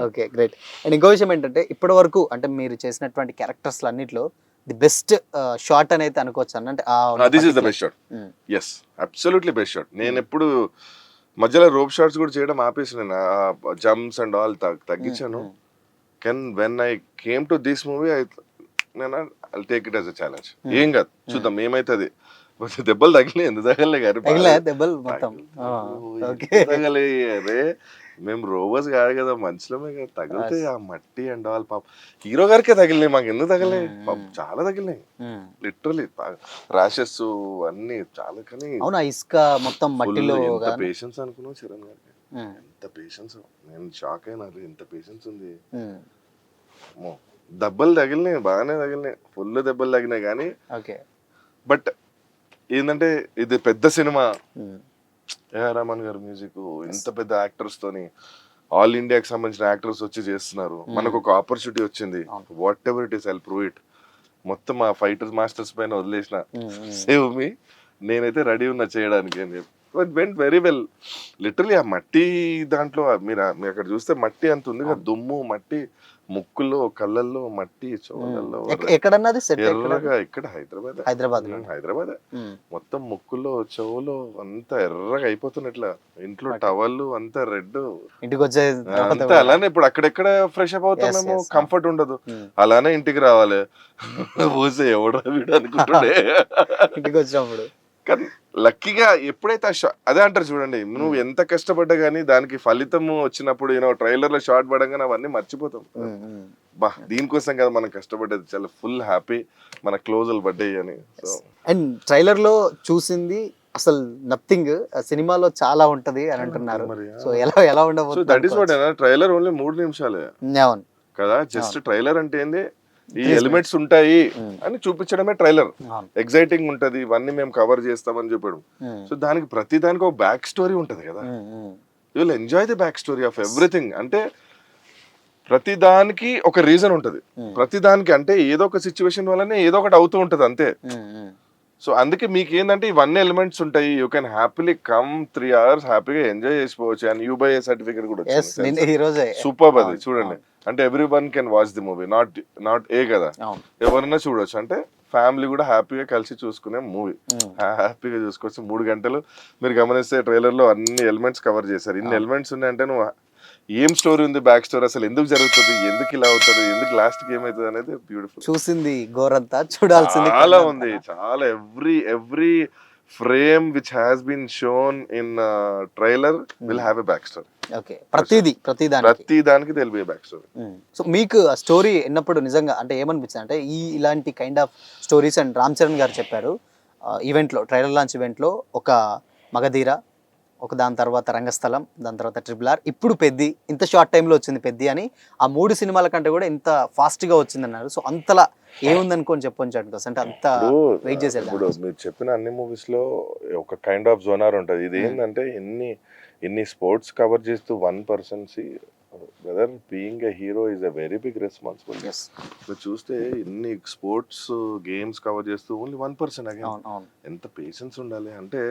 S1: Okay, great. అండ్ ఇంకో విషయం ఏంటంటే ఇప్పటి వరకు అంటే మీరు చేసినటువంటి క్యారెక్టర్స్ అన్నిట్లో ది బెస్ట్ షాట్ అని అయితే అనుకోవచ్చు అన్న. అంటే
S2: this is the best shot. Yes, absolutely best shot. నేను ఎప్పుడు మధ్యలో రోప్ షాట్స్ కూడా చేయడం ఆపేసి, నేను జంప్స్ అండ్ ఆల్ తగ్గించాను. When I came to this movie నేను I'll take it as a challenge. ఏం కాదు, చూద్దాం ఏమైతుంది. దెబ్బలు తగిలే, ఎందుకు తగలే గారు తగలే. అరే మేము రోబోస్ కాదు కదా, మనుషులమే కదా, తగిలితే ఆ మట్టి అండ్ ఆల్. పాప హీరో గారికే తగిలినాయి, మాకు ఎందుకు తగలే, చాలా తగిలినాయి. లిటరలీ ర్యాషెస్ అన్ని చాలా. కానీ
S1: ఇసుక మొత్తం మట్టిలో
S2: ఎంత పేషెన్స్ అనుకున్నావు చరణ్ గారికి, ఎంత పేషెన్స్. నేను షాక్ అయినా, ఎంత పేషెన్స్ ఉంది. దెబ్బలు తగిలినాయి, బాగానే తగిలినాయి, ఫుల్ దెబ్బలు తగినాయి. కానీ బట్ ఏంటంటే ఇది పెద్ద సినిమా, ఏఆర్ రెహమాన్ గారి మ్యూజిక్, ఇంత పెద్ద యాక్టర్స్ తోని ఆల్ ఇండియాకి సంబంధించిన యాక్టర్స్ వచ్చి చేస్తున్నారు. మనకు ఒక ఆపర్చునిటీ వచ్చింది. What ever it is I'll prove it. మొత్తం ఆ ఫైటర్స్ మాస్టర్స్ పైన వదిలేసిన, సేవ్ మీ, నేనైతే రెడీ ఉన్నా చేయడానికి అని చెప్పి. Went very well. లిటరలీ ఆ మట్టి దాంట్లో మీరు అక్కడ చూస్తే మట్టి అంత ఉంది కదా, దుమ్ము మట్టి, ముక్కుల్లో కళ్ళల్లో మట్టి, చెవులలో
S1: ఎక్కడన్నది సెట్
S2: ఎర్రగా. ఇక్కడ హైదరాబాద్
S1: హైదరాబాద్
S2: మొత్తం ముక్కుల్లో చెవులో అంతా ఎర్రగా అయిపోతున్నట్ల. ఇంట్లో టవల్ అంతా రెడ్,
S1: ఇంటికి వచ్చే
S2: అంతా అలానే. ఇప్పుడు అక్కడెక్కడ ఫ్రెష్ అప్ అవుతామేమో, కంఫర్ట్ ఉండదు. అలానే ఇంటికి రావాలి, పోసే ఎవడో వీడు అనుకుంటుండే
S1: ఇంటికి వచ్చినప్పుడు.
S2: కానీ లక్కీగా ఎప్పుడైతే అదే అంటారు చూడండి, నువ్వు ఎంత కష్టపడ్డా గానీ దానికి ఫలితం వచ్చినప్పుడు ట్రైలర్ లో షార్ట్ పడంగానే అవన్నీ మర్చిపోతాం. బా దీనికోసం కదా మనం కష్టపడ్డది. చాలా ఫుల్ హ్యాపీ మన క్లోజులు పడ్డాయి అని.
S1: అండ్ ట్రైలర్ లో చూసింది అసలు నథింగ్, సినిమాలో చాలా ఉంటది అని అంటున్నారు. సో ఎలా ఉండబోతుంది?
S2: That is what. Trailer only 3 నిమిషాలే కదా. జస్ట్ ట్రైలర్ అంటే ఏంది, ఈ ఎలిమెంట్స్ ఉంటాయి అని చూపించడమే ట్రైలర్. ఎగ్జైటింగ్ ఉంటది, ఇవన్నీ మేము కవర్ చేస్తామని చెప్పడం. సో దానికి ప్రతి దానికి ఒక బ్యాక్ స్టోరీ ఉంటది కదా. You will enjoy the back story of everything. అంటే ప్రతి దానికి ఒక రీజన్ ఉంటది. ప్రతి దానికి అంటే ఏదో ఒక సిచ్యువేషన్ వల్లనే ఏదో ఒకటి అవుతూ ఉంటది అంతే. సో అందుకే మీకు ఏంటంటే ఇవన్నీ ఎలిమెంట్స్ ఉంటాయి. You can happily come 3 hours హ్యాపీగా ఎంజాయ్ చేసుకోవచ్చు. అండ్ UBA సర్టిఫికేట్ కూడా వచ్చింది. సూపర్ అది చూడండి. అంటే every one can watch the movie, not a కదా, ఎవరన్నా చూడొచ్చు. అంటే ఫ్యామిలీ కూడా హ్యాపీగా కలిసి చూసుకునే మూవీ, హ్యాపీగా చూసుకోవచ్చు. 3 గంటలు మీరు గమనిస్తే ట్రైలర్ లో అన్ని ఎలిమెంట్స్ కవర్ చేశారు. ఇన్ని ఎలిమెంట్స్ ఉన్నాయంటే నువ్వు ఏం స్టోరీ ఉంది, బ్యాక్ స్టోరీ, అసలు ఎందుకు జరుగుతుంది, ఎందుకు ఇలా అవుతుంది, ఎందుకు లాస్ట్ కి ఏమైతుంది అనేది బ్యూటిఫుల్.
S1: చూసింది గోరంతా చూడాల్సింది
S2: చాలా ఉంది. చాలా every frame which has been shown in trailer will have a back story.
S1: Okay, ప్రతి
S2: దానికి will be a back story.
S1: So మీకు ఆ స్టోరీ ఎన్నప్పుడు నిజంగా అంటే ఏమనిపించింది అంటే ఇలాంటి kind of stories and Ram Charan గారు చెప్పారు ఈవెంట్లో, ట్రైలర్ లాంచ్ ఈవెంట్లో, ఒక మగధీర, ఒక దాని తర్వాత రంగస్థలం, దాని తర్వాత RRR, ఇప్పుడు పెద్ది, ఇంత షార్ట్ టైంలో వచ్చింది పెద్ది అని. ఆ 3 సినిమాల కంటే కూడా ఇంత ఫాస్ట్గా వచ్చింది అన్నారు. సో అంతలా ఏముందనుకోని చెప్పొచ్చు అంటే అంత వెయిట్ చేసేది.
S2: ఇప్పుడు మీరు చెప్పిన అన్ని మూవీస్ లో ఒక కైండ్ ఆఫ్ జోనర్ ఉంటుంది. ఇది ఏంటంటే ఎన్ని స్పోర్ట్స్ కవర్ చేస్తూ 1 person brother being a hero is a very big responsibility. మీరు చూస్తే ఎన్ని స్పోర్ట్స్ గేమ్స్ కవర్ చేస్తూ ఓన్లీ 1 person ఎంత పేషెన్స్ ఉండాలి అంటే,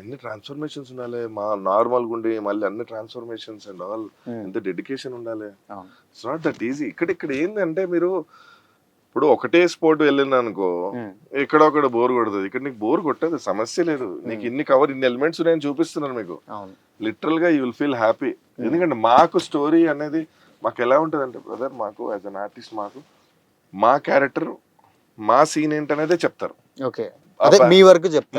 S2: ఎన్ని ట్రాన్స్ఫర్మేషన్స్ ఉండాలి. మా నార్మల్ గుండి మళ్ళీ అన్ని ట్రాన్స్ఫర్మేషన్స్ అండ్ ఆల్, ఎంత డెడికేషన్ ఉండాలి. It's not that easy. ఇక్కడ ఏంటంటే మీరు ఇప్పుడు ఒకటే స్పోర్ట్ వెళ్ళిన అనుకో, ఇక్కడ ఒకటి బోర్ కొడుతుంది. ఇక్కడ నీకు బోర్ కొట్టదు, సమస్య లేదు. నీకు ఇన్ని ఎలిమెంట్స్ ఉన్నాయని చూపిస్తున్నాను మీకు. లిటరల్ గా యూ విల్ ఫీల్ హ్యాపీ. ఎందుకంటే మాకు స్టోరీ అనేది మాకు ఎలా ఉంటుంది అంటే బ్రదర్, మాకు యాజ్ అన్ ఆర్టిస్ట్ మా క్యారెక్టర్, మా సీన్ ఏంటనేదే చెప్తారు.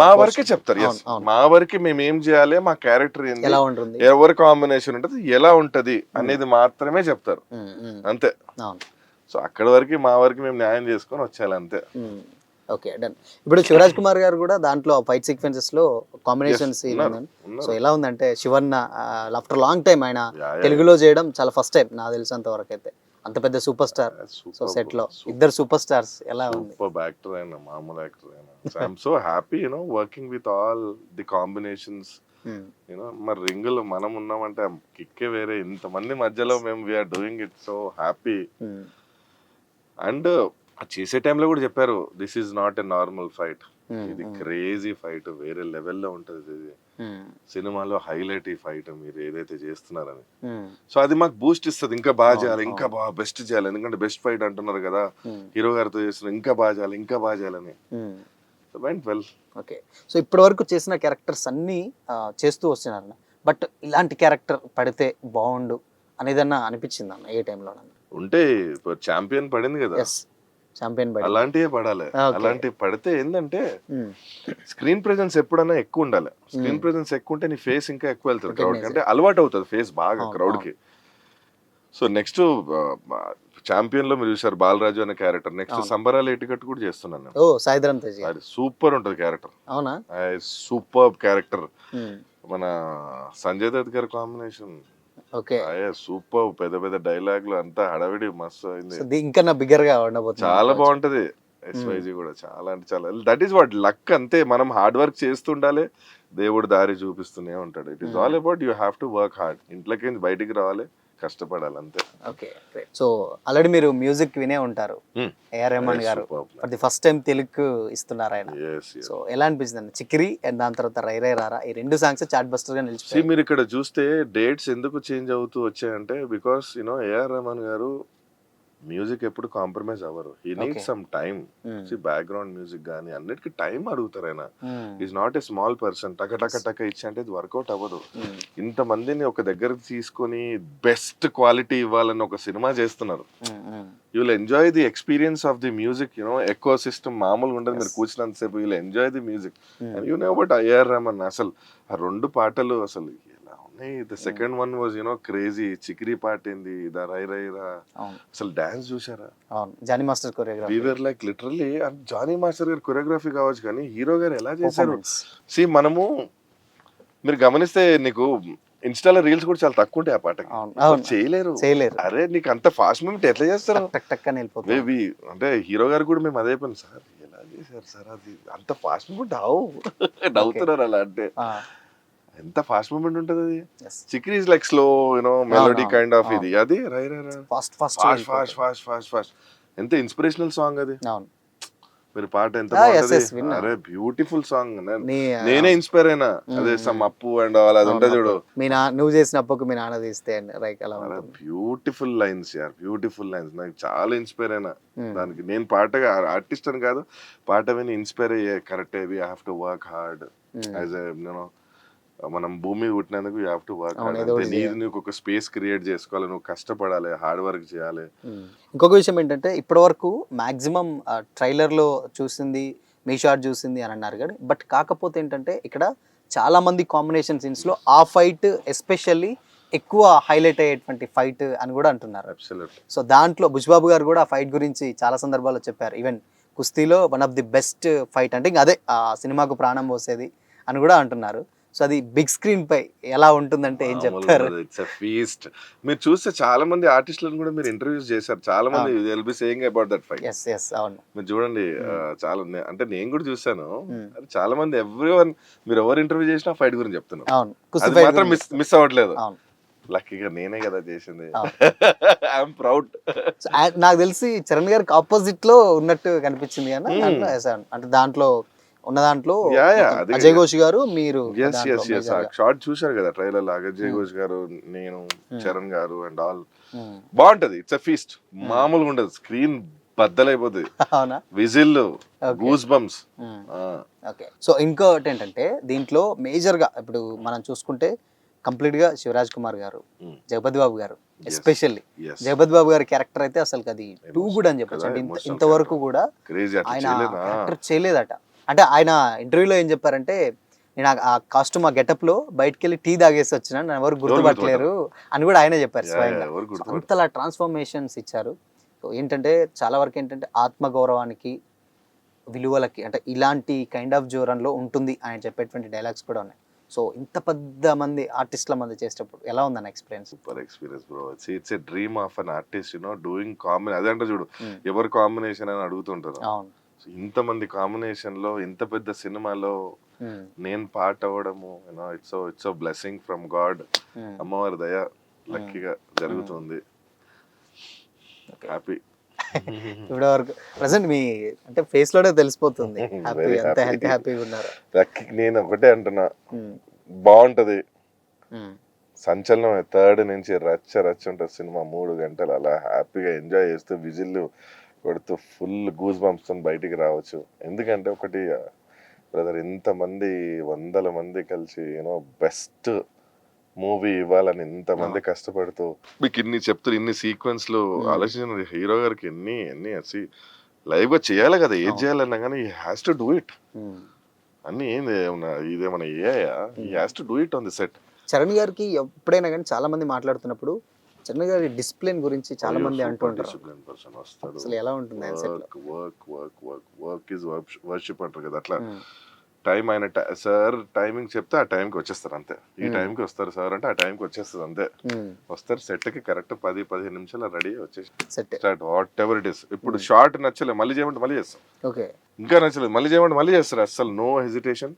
S2: మా వరకే చెప్తారు. మా వరకే మేము ఏం చేయాలి, మా క్యారెక్టర్ ఏంటి, ఎవరి కాంబినేషన్ ఉంటది, ఎలా ఉంటది అనేది మాత్రమే చెప్తారు అంతే. సో అక్కడ వరకు మా వరకు మేము న్యాయం చేసుకొని వచ్చేయాలి అంతే.
S1: Okay, done. ఇప్పుడు శివరాజ్ కుమార్ గారు కూడా దాంట్లో ఫైట్ సీక్వెన్సెస్ లో కాంబినేషన్స్ సో ఎలా ఉందంటే, శివన్న ఆఫ్టర్ లాంగ్ టైం ఆయన తెలుగులో చేయడం చాలా ఫస్ట్ టైం నాకు తెలిసినంత వరకు అయితే. అంత పెద్ద సూపర్ స్టార్, సో సెట్ లో ఇద్దరు సూపర్ స్టార్స్, ఎలా ఉంది?
S2: సూపర్ యాక్టర్ అయినా, మామూలు యాక్టర్ అయినా. I'm so happy working with all the combinations. మరి రింగులు మనం ఉన్నామంటే కిక్కే వేరే. ఇంతమంది మధ్యలో మేము we are doing it so happy. And చేసే టైంలో కూడా చెప్పారు, this is not a normal fight, ఇది క్రేజీ ఫైట్, వేరే లెవెల్లో ఉంటది ఇది, సినిమాలో హైలైట్ ఈ ఫైట్ మీరు ఏదైతే చేస్తున్నారని. సో అది మాకు బూస్ట్ ఇస్తుంది, ఇంకా బాగా చేయాలి, ఇంకా బాగా బెస్ట్ చేయాలి. ఎందుకంటే బెస్ట్ ఫైట్ అంటున్నారు కదా హీరో గారితో చేస్తున్నారు, ఇంకా బాగా చేయాలని. Went well.
S1: ఓకే, సో ఇప్పటి వరకు చేసిన క్యారెక్టర్స్ అన్ని చేస్తూ వస్తున్నారు, బట్ ఇలాంటి క్యారెక్టర్ పడితే బాగుండు అనేదన్నా అనిపించింది అన్న ఏ టైంలో?
S2: ఉంటే ఛాంపియన్ పడింది కదా, అలాంటివే పడాలి. అలాంటివి పడితే ఏంటంటే స్క్రీన్ ప్రెజెన్స్ ఎప్పుడైనా ఎక్కువ ఉండాలి. స్క్రీన్ ప్రెజెన్స్ ఎక్కువ ఉంటే నీ ఫేస్ ఇంకా ఎక్కువ వెళ్తుంది క్రౌడ్ కి, అంటే అలవాటు అవుతుంది ఫేస్ బాగా క్రౌడ్ కి. సో నెక్స్ట్ ఛాంపియన్ లో మీరు చూసారు బాలరాజు అనే క్యారెక్టర్. నెక్స్ట్ సంబరాల ఎటికట్ కూడా చేస్తున్నాను నేను. అది సూపర్ ఉంటది క్యారెక్టర్, సూపర్ క్యారెక్టర్. మన సంజయ్ దత్ గారి కాంబినేషన్ సూపర్, పెద్ద పెద్ద డైలాగులు అంతా హడావిడి మస్తు అయింది.
S1: ఇంకా బిగ్గర్ గా ఉండబోతుంది,
S2: చాలా బాగుంటది. ఎస్వైజీ కూడా చాలా అంటే చాలా, దట్ ఈస్ వాట్ లక్ అంతే. మనం హార్డ్ వర్క్ చేస్తుండాలి, దేవుడు దారి చూపిస్తూనే ఉంటాడు. It is all about you have to work hard. ఇంట్లోకి బయటికి రావాలి, కష్టపడాలి అంతే.
S1: ఓకే, సో ఆల్రెడీ మీరు మ్యూజిక్ వినే ఉంటారు. ఏఆర్ రెహమాన్ గారు for the first time Telugu ఇస్తున్నారు ఆయన. సో ఎలా అనిపించింది అండి చిక్కిరి అండ్ దాని తర్వాత రై రై రారా, ఈ 2 సాంగ్స్ చాట్ బస్టర్ గా నిలిచిపోయాయి.
S2: మీరు ఇక్కడ చూస్తే డేట్స్ ఎందుకు చేంజ్ అవుతూ వచ్చాయంటే, బికాస్ ఏఆర్ రెహమాన్ గారు మ్యూజిక్ ఎప్పుడు కాంప్రమైజ్ అవ్వరు. He need some time. Background music కానీ అన్నిటికీ టైం అడుగుతారు ఆయన. Is not a small person. టక టక టక ఇచ్చి అంటే ఇది వర్కౌట్ అవ్వదు. ఇంతమందిని ఒక దగ్గరకు తీసుకొని బెస్ట్ క్వాలిటీ ఇవ్వాలని ఒక సినిమా చేస్తున్నారు. You will enjoy the experience of the music. Echo system మామూలుగా ఉండదు. మీరు కూర్చున్నంతసేపు you will enjoy the music. And you know about AR Rahman. అసలు ఆ 2 పాటలు అసలు the second one was crazy. Chikiri పాట ఏంది, ద రై రై రా, అసలు డాన్స్ చూసారా?
S1: Jani master choreography.
S2: We were like literally. Jani master గారు కొరియోగ్రఫీ కావచ్చు, కానీ హీరో గారు ఎలా చేశారు? సి మనము మీరు గమనిస్తే నీకు ఇన్స్టాలో రీల్స్ కూడా చాలా తక్కువ ఉంటాయి ఆ పాటకి. చేయలేరు. అరే నీకు అంత ఫాస్ట్ మూమెంట్ ఎట్లా చేస్తారు? మేబీ అంటే హీరో గారు కూడా మేము అదే పని సార్, ఎలా చేశారు సార్ అది అంత ఫాస్ట్ మూమెంట్? నవ్వుతున్నారు అలా అంటే. ఎంత ఫాస్ట్ మూమెంట్ ఉంటుంది అది. Chikiri is like slow melody kind of. ఇది అది Rai Rai Raa fast fast fast fast fast fast. ఎంత ఇన్స్పిరేషనల్ సాంగ్ అది. మీరు పాట ఎంత బాగుంటది. అరే బ్యూటిఫుల్ సాంగ్. నేనే ఇన్స్పైర్ అయినా. అదే సమ్ అప్పు అండ్ ఆల్ అది ఉంటుంది చూడు.
S1: నువ్వు చేసిన అప్పుకు మీ నాన్న తీస్తే
S2: బ్యూటిఫుల్ లైన్స్ యార్, బ్యూటిఫుల్ లైన్స్. నాకు చాలా ఇన్స్పైర్ అయినా దానికి. నేను పాటగా ఆర్టిస్ట్ అని కాదు, పాట విని ఇన్స్పైర్ అయ్యే. కరెక్టే, we have to work hard as a మనం భూమి పుట్టినందుకు you have to work hard. నీకు ఒక స్పేస్ క్రియేట్ చేసుకోవాలి, నువ్వు కష్టపడాలి, హార్డ్ వర్క్ చేయాలి.
S1: ఇంకొక విషయం ఏంటంటే ఇప్పటి వరకు మాక్సిమం ట్రైలర్ లో చూసింది మీ షాట్ చూసింది అని అన్నారు కానీ, బట్ కాకపోతే ఏంటంటే ఇక్కడ చాలా మంది కాంబినేషన్ సీన్స్ లో ఆ ఫైట్ ఎస్పెషల్లీ ఎక్కువ హైలైట్ అయ్యేటువంటి ఫైట్ అని కూడా అంటున్నారు. సో దాంట్లో బుజ్బాబు గారు కూడా ఆ ఫైట్ గురించి చాలా సందర్భాల్లో చెప్పారు. ఈవెన్ కుస్తీలో one of the best fight అంటే ఇంకా అదే ఆ సినిమాకు ప్రాణం పోసేది అని కూడా అంటున్నారు. సో అది బిగ్ స్క్రీన్ పై ఎలా ఉంటుందంటే ఏం చెప్తారు?
S2: It's a feast. మీరు చూస్తే చాలా మంది ఆర్టిస్టులను కూడా మీరు ఇంటర్వ్యూస్ చేశారు. చాలా మంది will be saying about that fight.
S1: అవును,
S2: మీరు చూడండి. చాలా అంటే నేను కూడా చూసాను. చాలా మంది ఎవ్రీవన్ మీరు ఎవరు ఇంటర్వ్యూ చేసినా ఫైట్ గురించి చెప్తున్నారు. అది మాత్రం మిస్ అవ్వట్లేదు. లక్కీగా నేనే కదా చేసింది. I'm proud.
S1: నాకు తెలిసి చరణ్ గారికి ఆపోజిట్ లో ఉన్నట్టు కనిపించింది కానీ అంటే దాంట్లో ఉన్న దాంట్లో అజయ్ ఘోష్ గారు మీరు
S2: షార్ట్ చూశారు కదా ట్రైలర్ లాగా. అజయ్ ఘోష్ గారు, నేను, చరణ్ గారు అండ్ ఆల్ బాగుంటది. It's a feast. మామూలుగా ఉండదు. స్క్రీన్ బద్దలైపోతుంది. Whistle, goosebumps.
S1: Okay, so ఇంకోటి ఏంటంటే దీంట్లో మేజర్ గా ఇప్పుడు మనం చూసుకుంటే కంప్లీట్ గా శివరాజ్ కుమార్ గారు, జగపతి బాబు గారు, ఎస్పెషల్లీ జగపతి బాబు గారి క్యారెక్టర్ అయితే అసలు అది టూ గుడ్ అని చెప్పచ్చు. అంటే ఇంతవరకు కూడా ఆయన క్యారెక్టర్ చేయలేదట. అంటే ఆయన ఇంటర్వ్యూలో ఏం చెప్పారంటే, నేను ఆ కాస్ట్యూమ్ ఆ గెటప్ లో బయటకు వెళ్ళి టీ తాగేసి వచ్చినా నన్ను ఎవరు గుర్తుపట్టలేరు అని కూడా ఆయనే చెప్పారు స్వయంగా. అంతలా ట్రాన్స్ఫర్మేషన్స్ ఇచ్చారు. సో ఏంటంటే చాలా వరకు ఏంటంటే ఆత్మగౌరవానికి, విలువలకి అంటే ఇలాంటి కైండ్ ఆఫ్ జోరన్లో ఉంటుంది ఆయన చెప్పేటువంటి డైలాగ్స్ కూడా ఉన్నాయి. సో ఇంత పెద్ద మంది ఆర్టిస్టుల మంది చేసేటప్పుడు ఎలా ఉందన్న experience?
S2: Super experience bro. It's a dream of an artist doing combination. అదంటే చూడు, ఎవరు కాంబినేషన్ అని అడుగుతుంటారు. ఇంతమంది కాంబినేషన్ లో ఇంత పెద్ద సినిమాలో నేను పార్ట్ అవ్వడము ఇట్స్ బ్లెస్సింగ్ ఫ్రమ్ గాడ్. అమ్మవారి దయ లక్కీగా జరుగుతుంది. హ్యాపీ.
S1: ఇప్పుడు వరకు ప్రెసెంట్ మీ అంటే ఫేస్ లోనే తెలిసిపోతుంది హ్యాపీగా ఉన్నారు.
S2: నేను ఒకటే అంటున్నా, బాగుంటది. సంచలనం. 3rd నుంచి రచ్చ రచ్చ ఉంటుంది సినిమా. 3 గంటలు అలా హ్యాపీగా ఎంజాయ్ చేస్తూ విజిల్లు కొడుతూ ఫుల్ గూస్ బంప్స్ తో బయటికి రావచ్చు. ఎందుకంటే ఒకటి బ్రదర్, ఇంతమంది 100 మంది కలిసి బెస్ట్ మూవీ ఇవ్వాలని ఇంతమంది కష్టపడుతూ మీకు ఇన్ని చెప్తారు, ఇన్ని సీక్వెన్స్ లో ఆలోచించిన హీరో గారికి ఎన్ని లైవ్ గా చేయాలి కదా. ఏం చేయాలన్నా కానీ he has to do it. అన్ని ఇదేమన్నా he has to do it on the set.
S1: Charan గారికి ఎప్పుడైనా కానీ చాలా మంది మాట్లాడుతున్నప్పుడు చరణ్ గారి డిసిప్లిన్ గురించి చాలా మంది అంటుంటారు. అసలు ఎలా ఉంటుంది?
S2: వర్క్ ఇస్ వర్షిప్ అంటారు కదా, అట్లా టైం ఆయన సార్ టైమింగ్ చెప్తే ఆ టైంకి వచ్చేస్తారు అంతే. ఈ
S1: Hmm.
S2: టైంకి వస్తారు సార్ అంటే ఆ టైంకి వచ్చేస్తుంది అంతే. వస్తారు సెట్కి కరెక్ట్ 10-15 నిమిషాలు రెడీ వచ్చేసి
S1: set.
S2: Start what ever it is. ఇప్పుడు షార్ట్ నచ్చలేదు మళ్ళీ చేయమంటే మళ్ళీ చేస్తాం,
S1: ఓకే.
S2: ఇంకా నచ్చలేదు మళ్ళీ చేయమంటే మళ్ళీ చేస్తారు. అసలు no hesitation.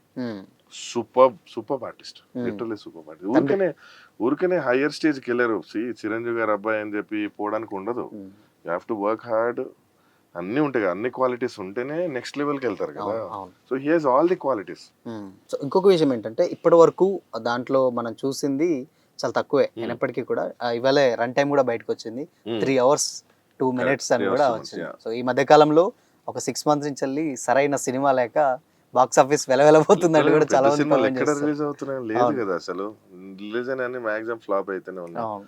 S2: Super artist, literally super artist. ఊరికనే హయ్యర్ స్టేజ్కి వెళ్ళారు. చిరంజీవి గారు అబ్బాయి అని చెప్పి పోవడానికి ఉండదు. You have to work hard. అన్ని ఉంటాయి, అన్ని క్వాలిటీస్ ఉంటేనే నెక్స్ట్ లెవెల్కి వెళ్తారు కదా. So he has all the qualities.
S1: So ఇంకొక విషయం ఏంటంటే ఇప్పటి వరకు దాంట్లో మనం చూసింది చాలా తక్కువే అయినప్పటికీ కూడా ఇవాళ రన్ టైం కూడా బయటకు వచ్చింది. 3 hours 2 minutes అని కూడా వచ్చింది. సో ఈ మధ్య కాలంలో ఒక 6 months నుంచి వెళ్ళి సరైన సినిమా లేక బాక్స్ ఆఫీస్ వెలవెలబోతుందని కూడా చాలా మంది
S2: సినిమాలు
S1: comment
S2: ఎక్కడ
S1: చేస్తారు.
S2: రిలీజ్ అవుతున్నాయి లేదు కదా. అసలు రిలీజ్ అయిన మాక్సిమం ఫ్లాప్ అయితేనే ఉన్నాయి.
S1: అవును.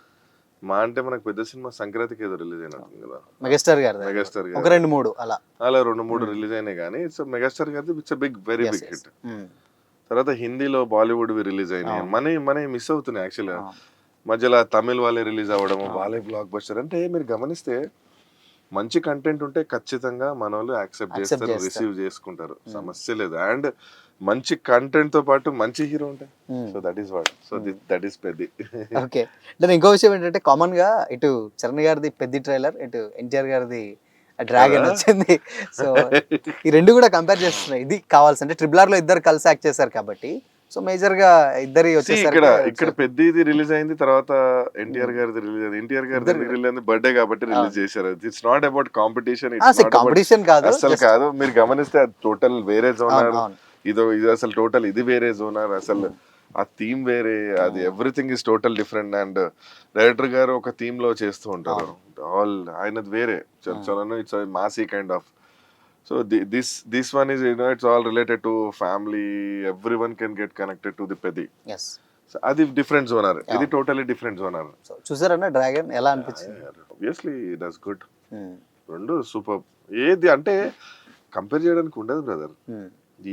S2: మా అంటే మనకు పెద్ద సినిమా సంక్రాంతికి ఏదో రిలీజ్ అయినట్టుంది కదా,
S1: మెగాస్టార్ గారు
S2: మెగాస్టార్
S1: ఒక 2-3 అలా
S2: అలా 2-3 రిలీజ్ అయినాయి. కానీ ఇట్స్ మెగాస్టార్ గారిది it's big very big hit. తర్వాత హిందీలో బాలీవుడ్ రిలీజ్ అయినాయి. మన మిస్ అవుతున్నాయి యాక్చువల్గా. మధ్యలో తమిళ్ వాళ్ళే రిలీజ్ అవ్వడం, వాళ్ళే బ్లాక్ బస్టర్. అంటే మీరు గమనిస్తే మంచి కంటెంట్ ఉంటే ఖచ్చితంగా మన వాళ్ళు యాక్సెప్ట్ చేస్తారు, రిసీవ్ చేసుకుంటారు, సమస్య లేదు. అండ్ మంచి కంటెంట్ తో పాటు మంచి హీరో ఉంటాయి. So that is what. So that is Peddi.
S1: Okay. అంటే ఇంకో విషయం ఏంటంటే కామన్ గా ఇటు చరణ్ గారిది పెద్ది ట్రైలర్, ఇటు ఎన్టీఆర్ గారిది డ్రాగన్ వచ్చింది. సో ఈ రెండు కూడా కంపేర్ చేస్తున్నాయి. ఇది కావాల్సి అంటే RRR లో ఇద్దరు కలిసి యాక్ట్ చేశారు కాబట్టి సో మేజర్ గా ఇద్దరి వచ్చేసరికి
S2: ఇక్కడ పెద్దిది రిలీజ్ అయింది, తర్వాత ఎన్టీఆర్ గారిది రిలీజ్ అయింది. ఎన్టీఆర్ గారిది రిలీజ్ అయింది బర్త్డే కాబట్టి రిలీజ్ చేశారు. It's not about competition,
S1: competition కాదు
S2: అసలు కాదు. మీరు గమనిస్తే అది టోటల్ వేరే జోనర్. ఇది అసలు టోటల్ ఇది వేరే జోనర్. అసలు ఆ థీమ్ వేరే, అది everything is total different. And director గారు ఒక థీమ్ లో చేస్తూ ఉంటారు. ఆల్ ఆయనది వేరే చాలా it's Masih kind of. So this one is, it's all related to family. Everyone can get connected to the Pedi.
S1: yes.
S2: So అది డిఫరెంట్ జోనర్, ఇది టోటలీ డిఫరెంట్ జోనర్.
S1: సో చూసారన్న డ్రాగన్ ఎలా అనిపించింది?
S2: Obviously that's good. రెండు super. ఏది అంటే compare చేయడానికి ఉండదు బ్రదర్.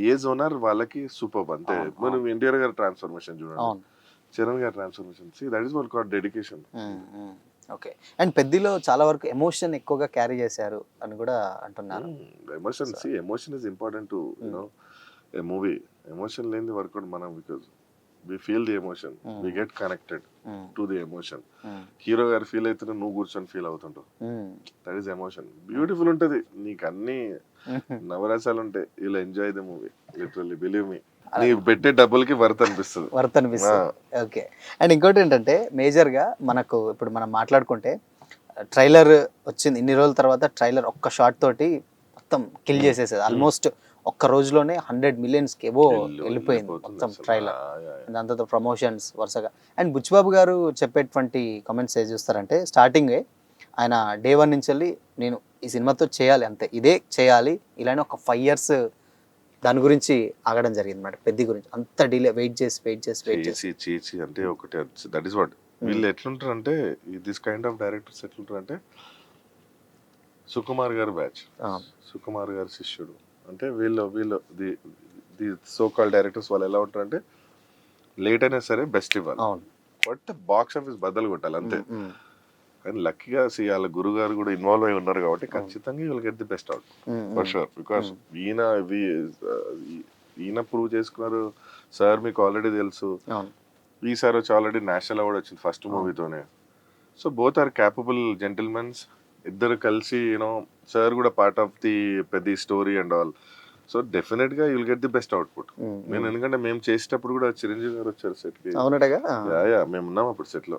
S2: ఏ జోనర్ వాళ్ళకి సూపర్ అంతే. మనం ఎన్టీఆర్ గారి ట్రాన్స్ఫర్మేషన్ చూడండి, చరణ్ గారి transformation, that is what called dedication.
S1: Okay. And పెద్దిలో చాలా వరకు ఎమోషన్ ఎక్కువగా క్యారీ చేశారు అని కూడా అంటున్నారు.
S2: Emotion is important to a movie. Emotion లేని వర్కౌట్ మనం, because we feel the emotion, we get connected to the emotion. Hero గారు ఫీల్ అవుతుంటే నువ్వు కూర్చొని ఫీల్ అవుతుంటావు. That is emotion. బ్యూటిఫుల్ ఉంటది, నీకు అన్ని నవరసాలు ఉంటాయి. ఇలా enjoy the movie, literally believe me. నీకు పెట్టే డబ్బులకి వర్త్ అనిపిస్తుంది.
S1: ఓకే. అండ్ ఇంకోటి ఏంటంటే మేజర్ గా మనకు ఇప్పుడు మనం మాట్లాడుకుంటే ట్రైలర్ వచ్చింది ఇన్ని రోజుల తర్వాత, ట్రైలర్ ఒక్క షాట్ తోటి మొత్తం కిల్ చేసేసేది. ఆల్మోస్ట్ ఒక్క రోజులోనే 100 millions ఏవో వెళ్ళిపోయింది మొత్తం ట్రైలర్. దాంతో ప్రమోషన్స్ వరుసగా. అండ్ బుచ్చిబాబు గారు చెప్పేటువంటి కామెంట్స్ ఏం చూస్తారంటే స్టార్టింగే ఆయన day 1 నుంచి వెళ్ళి నేను ఈ సినిమాతో చేయాలి అంతే, ఇదే చేయాలి ఇలానే ఒక 5 years దాని గురించి ఆగడం జరిగింది అన్నమాట. పెద్ది గురించి అంత డిలే వెయిట్ చేసి
S2: అంటే ఒకటి దట్ ఈస్ వాట్. వీళ్ళు ఎట్లుంటారు అంటే, దిస్ కైండ్ ఆఫ్ డైరెక్టర్స్ ఎట్లుంటారు అంటే, సుకుమార్ గారు బ్యాచ్, సుకుమార్ గారు శిష్యుడు అంటే వీళ్ళు ది సో కాల్ డైరెక్టర్స్ వాళ్ళు ఎలా ఉంటారంటే లేట్ అయినా సరే బెస్ట్ ఇవ్వాలి, బట్ బాక్స్ ఆఫీస్ బద్దలు కొట్టాలి అంతే. కానీ లక్కీగా వాళ్ళ గురువు గారు కూడా ఇన్వాల్వ్ అయి ఉన్నారు కాబట్టి ఖచ్చితంగా వీళ్ళు get the best out for sure. Because ఈయన ప్రూవ్ చేసుకున్నారు. సార్ మీకు ఆల్రెడీ తెలుసు, ఈసారి వచ్చి ఆల్రెడీ నేషనల్ అవార్డ్ వచ్చింది ఫస్ట్ మూవీతోనే. So both are capable gentlemens. ఇద్దరు కలిసి సార్ కూడా పార్ట్ ఆఫ్ ది పెద్ద story and all. So definite గా you'll get the best output. నేను ఎందుకంటే మేము చేసేటప్పుడు కూడా చిరంజీవి గారు వచ్చారు సెట్ కి. మేము ఉన్నాం అప్పుడు సెట్ లో.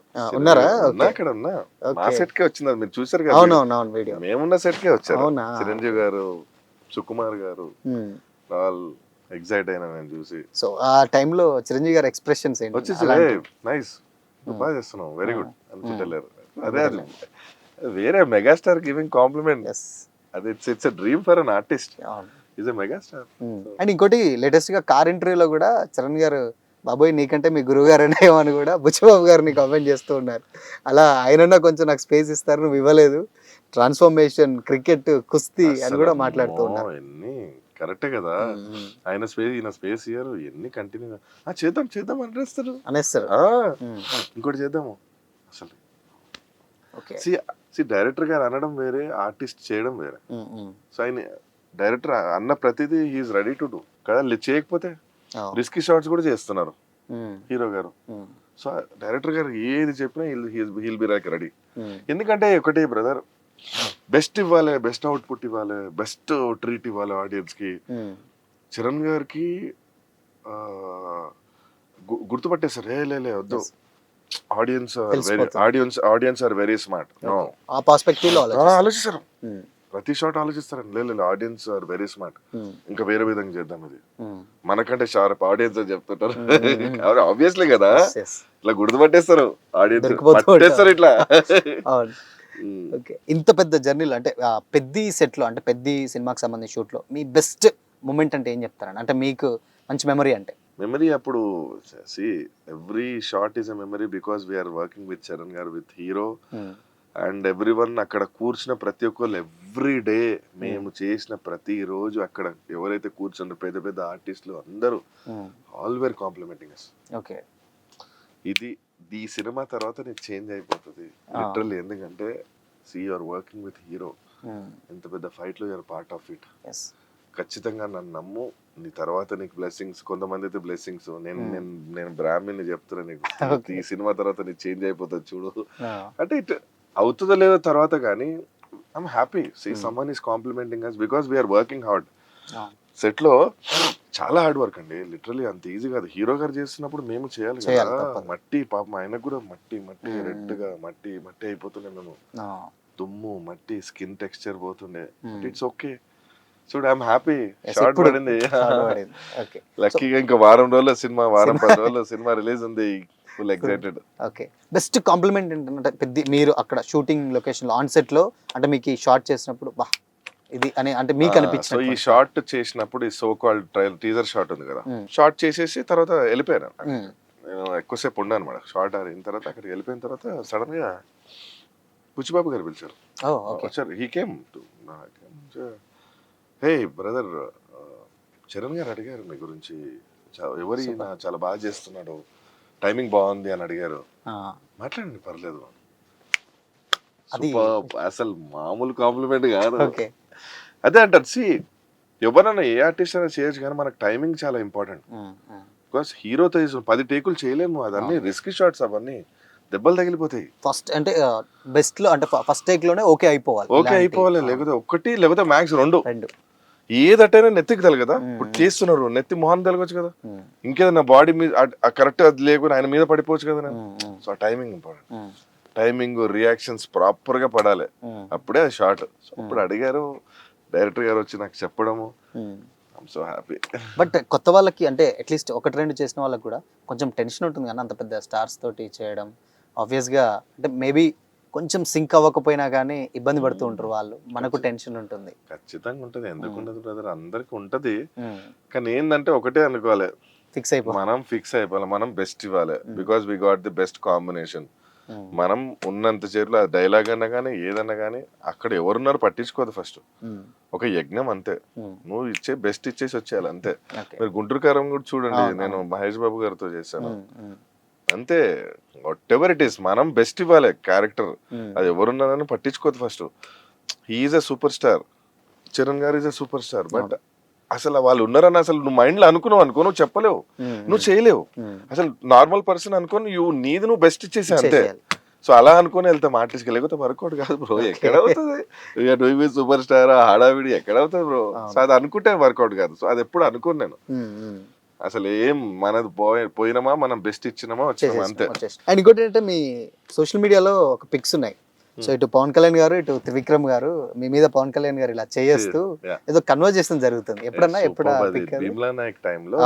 S2: ఇక్కడ ఉన్నా, మా సెట్ కే వచ్చింది, మీరు చూసారు కదా. మేమున్న సెట్ కే వచ్చారు చిరంజీవి గారు, సుకుమార్ గారు. ఆల్ ఎక్సైట్ అయినా నేను చూసి.
S1: సో ఆ టైంలో చిరంజీవి గారి ఎక్స్ప్రెషన్స్
S2: వచ్చేసి నైస్, బాగా చేస్తున్నావు, వెరీ గుడ్ అనుకుంటలేరు. అదే అది వేరే మెగాస్టార్ గివింగ్ కాంప్లిమెంట్. అది it's a dream for an artist. Is a megastar.
S1: And ఇంకోటి లేటెస్ట్ గా కార్ ఇంటర్వ్యూలో కూడా చరణ్ గారు బాబోయ్ నీకంటే మీ గురువు గారు అనేమో అని కూడా బుచ్చిబాబు గారిని కామెంట్ చేస్తూ ఉన్నారు. అలా ఆయన కొంచెం నాకు స్పేస్ ఇస్తారు, నువ్వు ఇవ్వలేదు, ట్రాన్స్ఫర్మేషన్, క్రికెట్, కుస్తీ అని కూడా మాట్లాడుతూ ఉన్నారు.
S2: కరెక్టే కదా. ఆయన స్పేస్ ఇయ్యారు, ఎన్ని కంటిన్యూ చేద్దాం అనేస్తారు. ఇంకోటి చేద్దాము అసలు. డైరెక్టర్ గారు అనడం వేరే, ఆర్టిస్ట్ చేయడం వేరే. సో ఆయన డైరెక్టర్ అన్న ప్రతిదీ హీఈస్ రెడీ టు డూ. కదా చేయకపోతే రిస్కీ షాట్స్ కూడా చేస్తున్నారు హీరో గారు. సో డైరెక్టర్ గారు ఏది చెప్పినా హీల్ బి లైక్ రెడీ. ఎందుకంటే ఒకటి బ్రదర్, బెస్ట్ ఇవ్వాలి, బెస్ట్ అవుట్పుట్ ఇవ్వాలి, బెస్ట్ ట్రీట్ ఇవ్వాలి ఆడియన్స్ కి. చరణ్ గారికి గుర్తుపట్టేస్తారు, లే వద్దు, ఆడియన్స్ ఆర్ వెరీ స్మార్ట్.
S1: ఆ పర్స్పెక్టివ్ లో
S2: ఆలోచిస్తారు, ప్రతి షాట్ ఆలోచిస్తారు. లేదు ఆడియన్స్ ఆర్ వెరీ స్మార్ట్, ఇంకా వేరే విధంగా చేద్దాం ఇది, మనకంటే షార్ప్ ఆడియన్స్ అని చెప్తుంటారు. ఆబ్వియస్లీ కదా, ఇట్లా గుర్తుపట్టేస్తారు ఆడియన్స్, పట్టేస్తారు ఇట్లా.
S1: ఇంత పెద్ద జర్నీలో అంటే పెద్ద సెట్ లో, అంటే పెద్ద సినిమాకి సంబంధించిన షూట్ లో మీ బెస్ట్ మూమెంట్ అంటే ఏం చెప్తారండి? అంటే మీకు మంచి మెమరీ అంటే?
S2: మెమరీ అప్పుడు every shot is a memory because we are working with Charan గారు, with hero and every one. అక్కడ కూర్చున్న ప్రతి ఒక్కరు ఎవ్రీ డే, మేము చేసిన ప్రతి రోజు అక్కడ ఎవరైతే కూర్చున్నారు పెద్ద పెద్ద ఆర్టిస్టులు అందరూ ఆల్ వేర్ కాంప్లిమెంటింగ్ అస్.
S1: ఓకే,
S2: ఇది ఈ సినిమా తర్వాత నీకు చేంజ్ అయిపోతుంది లిటరల్లీ. ఎందుకంటే యూఆర్ వర్కింగ్ విత్ హీరో, ఎంత పెద్ద ఫైట్ లో యూఆర్ పార్ట్ ఆఫ్ ఇట్. ఖచ్చితంగా నన్ను నమ్ము, నీ తర్వాత నీకు బ్లెస్సింగ్స్. కొంతమంది అయితే బ్లెస్సింగ్స్, నేను బ్రాహ్మణ్ని చెప్తున్నా నీకు, ఈ సినిమా తర్వాత నీకు చేంజ్ అయిపోతుంది చూడు. అంటే ఇట్ అవుతుందో లేదో తర్వాత, కానీ I'm happy someone is complimenting us because we are working hard. Set లో చాలా హార్డ్ వర్క్ అండి, లిటరలీ అంత ఈజీ కాదు. హీరో గారు చేస్తున్నప్పుడు మేము చేయాలి కదా, మట్టి పాపం ఆయనకు కూడా మట్టి రెడ్ గా మట్టి అయిపోతుండే, మేము దుమ్ము మట్టి స్కిన్ టెక్స్చర్ పోతుండే. It's okay, so I'm happy. Short పడింది లక్కీగా, ఇంకా వారం 10 రోజుల్లో సినిమా రిలీజ్ ఉంది, full excited.
S1: Okay, best compliment ఏంటంటే పెద్ద మీరు అక్కడ షూటింగ్ లొకేషన్ లో ఆన్ సెట్ లో, అంటే మీకు ఈ షార్ట్ చేసినప్పుడు బా ఇది అని అంటే మీకు అనిపించింది?
S2: సో ఈ షార్ట్ చేసినప్పుడు, ఈ సో కాల్డ్ టీజర్ షాట్ ఉంది కదా, షార్ట్ చేసేసి తర్వాత వెళ్ళిపోయాను. నేను ఎక్కువసేపు ఉండాను అనమాట. షార్ట్ అయిన తర్వాత అక్కడికి వెళ్ళిపోయిన తర్వాత సడన్ గా బుచ్చిబాబు గారు పిలిచారు. వచ్చారు, he came to, hey brother, Charan గారు అడిగారు మీ గురించి, చాలా బాగా చేస్తున్నాడు, టైమింగ్ బాగుంది అని అడిగారు. మాట్లాడండి పర్లేదు. అసలు మామూలు కాంప్లిమెంట్ కాదు. అదే అంటారు, ఎవరన్నా ఏ ఆర్టిస్ట్ అయినా చేయొచ్చు, కానీ మనకు టైమింగ్ చాలా ఇంపార్టెంట్. బికాస్ హీరోతో 10 టేకులు చేయలేము, అదన్నీ రిస్కీ షాట్స్, అవన్నీ దెబ్బలు తగిలిపోతాయి.
S1: ఫస్ట్ అంటే బెస్ట్ లో, అంటే ఫస్ట్ టేక్ లోనే ఓకే అయిపోవాలి,
S2: లేకపోతే ఒకటి, లేకపోతే మ్యాక్స్ 2. ఏదటైనా నెత్తికి తగలదు. ఇప్పుడు చేస్తున్నారు, నెత్తి మొహం తగలవచ్చు కదా, ఇంకేదన్నా బాడీ మీద కరెక్ట్ అది లేకుండా ఆయన మీద పడిపోవచ్చు కదా. సో ఆ timing important, timing reactions proper గా పడాలి, అప్పుడే అది షార్ట్. సో ఇప్పుడు అడిగారు డైరెక్టర్ గారు వచ్చి నాకు చెప్పడము, ఐఎమ్ సో హ్యాపీ.
S1: బట్ కొత్త వాళ్ళకి, అంటే అట్లీస్ట్ 1-2 చేసిన వాళ్ళకి కూడా కొంచెం టెన్షన్ ఉంటుంది కానీ, అంత పెద్ద స్టార్స్ తోటి చేయడం ఆబ్వియస్ గా, అంటే మేబీ కొంచెం సింక్ అవ్వకపోయినా కానీ ఇబ్బంది పడుతూ ఉంటారు వాళ్ళు, మనకు టెన్షన్ ఉంటుంది.
S2: ఖచ్చితంగా ఉంటది, ఎందుకు ఉండదు బ్రదర్, అందరికి ఉంటది. కానీ ఏంటంటే ఒకటే అనుకోవాలి, మనం ఫిక్స్ అయిపోవాలి, మనం బెస్ట్ ఇవ్వాలి, because we got the best combination. మనం ఉన్నంత చేరులో డైలాగ్ అన్నా కానీ ఏదన్నా కానీ అక్కడ ఎవరున్నారు పట్టించుకోదు. ఫస్ట్ ఒక యజ్ఞం అంతే, నువ్వు బెస్ట్ ఇచ్చేసి వచ్చేయాలి అంతే. మీరు గుంటూరు కారం కూడా చూడండి, నేను మహేష్ బాబు గారితో చేశాను అంతే. వాట్ ఎవర్ ఇట్ ఈస్, మనం బెస్ట్ ఇవ్వాలి క్యారెక్టర్, అది ఎవరున్నారని పట్టించుకోదు. First he is a super star, Charan గారు is a super star, but అసలు వాళ్ళు ఉన్నారని అసలు నువ్వు మైండ్ లో అనుకున్నావు అనుకో, నువ్వు చెప్పలేవు, నువ్వు చేయలేవు. అసలు నార్మల్ పర్సన్ అనుకోని నీది నువ్వు బెస్ట్ ఇచ్చేసి అంతే. సో అలా అనుకుని వెళ్తాం ఆర్టిస్ట్ కి, లేకపోతే వర్కౌట్ కాదు బ్రో. ఎక్కడ అవుతుంది సూపర్ స్టార్ హడావిడి, ఎక్కడ అవుతుంది బ్రో? సో అది అనుకుంటే వర్కౌట్ కాదు. సో అది ఎప్పుడు అనుకోను నేను, అసలు ఏం మనది పోయినామా, మనం బెస్ట్ ఇచ్చినామా వచ్చామా అంతే.
S1: అండ్ ఇంకోటి ఏంటంటే, మీ సోషల్ మీడియాలో ఒక పిక్స్ ఉన్నాయి. సో ఇటు పవన్ కళ్యాణ్ గారు, ఇటు త్రివిక్రమ్ గారు మీ మీద పవన్ కళ్యాణ్ గారు ఇలా చేస్తూ ఏదో కన్వర్జేషన్ జరుగుతుంది. ఎప్పుడన్నా
S2: భీమ్లా నాయక్ టైంలో,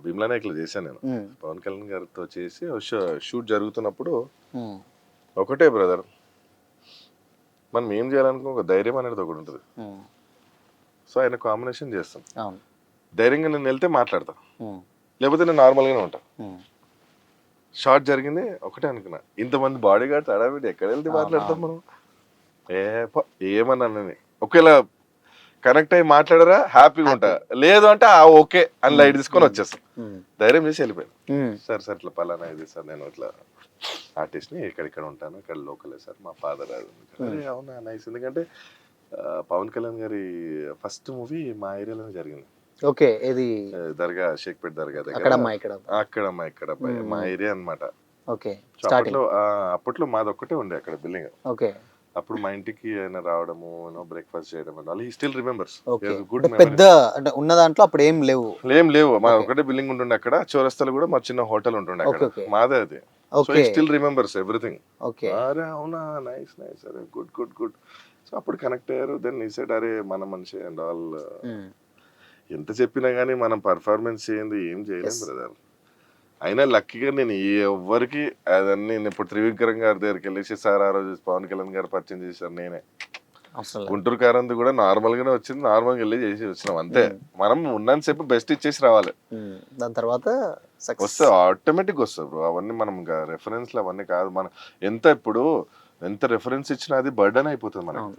S2: భీమ్లా నాయక్ లో చేశాను నేను పవన్ కళ్యాణ్ గారితో చేసి, షూట్ జరుగుతున్నప్పుడు ఒకటే బ్రదర్, మనం ఏం చేయాలనుకో ఒక ధైర్యం అనేది ఒకటి ఉంటుంది. సో ఆయన కాంబినేషన్ చేస్తాం, ధైర్యంగా నేను వెళ్తే మాట్లాడతా, లేకపోతే నేను నార్మల్గానే ఉంటా. షార్ట్ జరిగింది ఒకటే అనుకున్నా, ఇంతమంది బాడీ గార్డ్స్ అడావిడి ఎక్కడ వెళ్తే మాట్లాడతాం మనం, ఏమన్నా ఒకవేళ కనెక్ట్ అయ్యి మాట్లాడరా హ్యాపీగా ఉంటా, లేదు అంటే ఓకే అని లైట్ తీసుకొని వచ్చేస్తాం. ధైర్యం చేసి వెళ్ళిపోయాను. సార్ ఇట్లా పలానా ఇది సార్, నేను ఇట్లా ఆర్టిస్ట్ని ఇక్కడ ఉంటాను, ఇక్కడ లోకలే సార్, మా ఫాదర్. అవునా నైస్. ఎందుకంటే పవన్ కళ్యాణ్ గారి ఫస్ట్ మూవీ మా ఏరియాలోనే జరిగింది.
S1: ఓకే, ఇది
S2: దర్గా షేక్పేట్ దర్గా దగ్గర
S1: అక్కడమ్మా ఇక్కడ.
S2: అక్కడమ్మా ఇక్కడ మా ఏరియా అన్నమాట.
S1: ఓకే,
S2: సో అప్పట్లో మాది ఒక్కటే ఉండే అక్కడ బిల్డింగ్.
S1: ఓకే,
S2: అప్పుడు మా ఇంటికి ఆయన రావడము, బ్రేక్ఫాస్ట్ చేయడం వల్ల he still remembers.
S1: Okay.
S2: Good
S1: పెద్ద అంటే ఉన్న దాంట్లో అప్పుడు ఏం లేవు.
S2: ఏం లేవు, మా ఒకటే బిల్డింగ్ ఉంటుండే అక్కడ. చౌరస్తాలో కూడా మా చిన్న హోటల్ ఉంటుండే అక్కడ,
S1: Okay.
S2: మాదే అది. So
S1: okay,
S2: still remembers everything.
S1: Okay,
S2: అరే అవునా, నైస్ నైస్, అరే గుడ్ గుడ్ గుడ్. సో అప్పుడు కనెక్ట్ అయ్యారు. దెన్ ఈ సెడ్ అరే మన మనిషి అండ్ ఆల్. ఎంత చెప్పినా గానీ మనం పర్ఫార్మెన్స్ చేయండి ఏం చేయలేం బ్రదర్. అయినా లక్కీగా నేను ఎవ్వరికి అదన్నీ, నేను ఇప్పుడు త్రివిక్రమ్ గారి దగ్గరికి వెళ్ళేసి సార్ ఆ రోజు పవన్ కళ్యాణ్ గారు పరిచయం చేశారు నేనే.
S1: అవసరం లేదు.
S2: గుంటూరు కారంది కూడా నార్మల్ గానే వచ్చింది, నార్మల్ గా వెళ్ళి చేసి వచ్చినాం అంతే. మనం ఉన్నంతసేపు బెస్ట్ ఇచ్చేసి రావాలి.
S1: దాని తర్వాత
S2: వస్తే ఆటోమేటిక్ వస్తుంది బ్రో. అవన్నీ మనం రెఫరెన్స్ లు అవన్నీ కాదు. మనం ఎంత రెఫరెన్స్ ఇచ్చినా అది బర్డన్ అయిపోతుంది మనకి.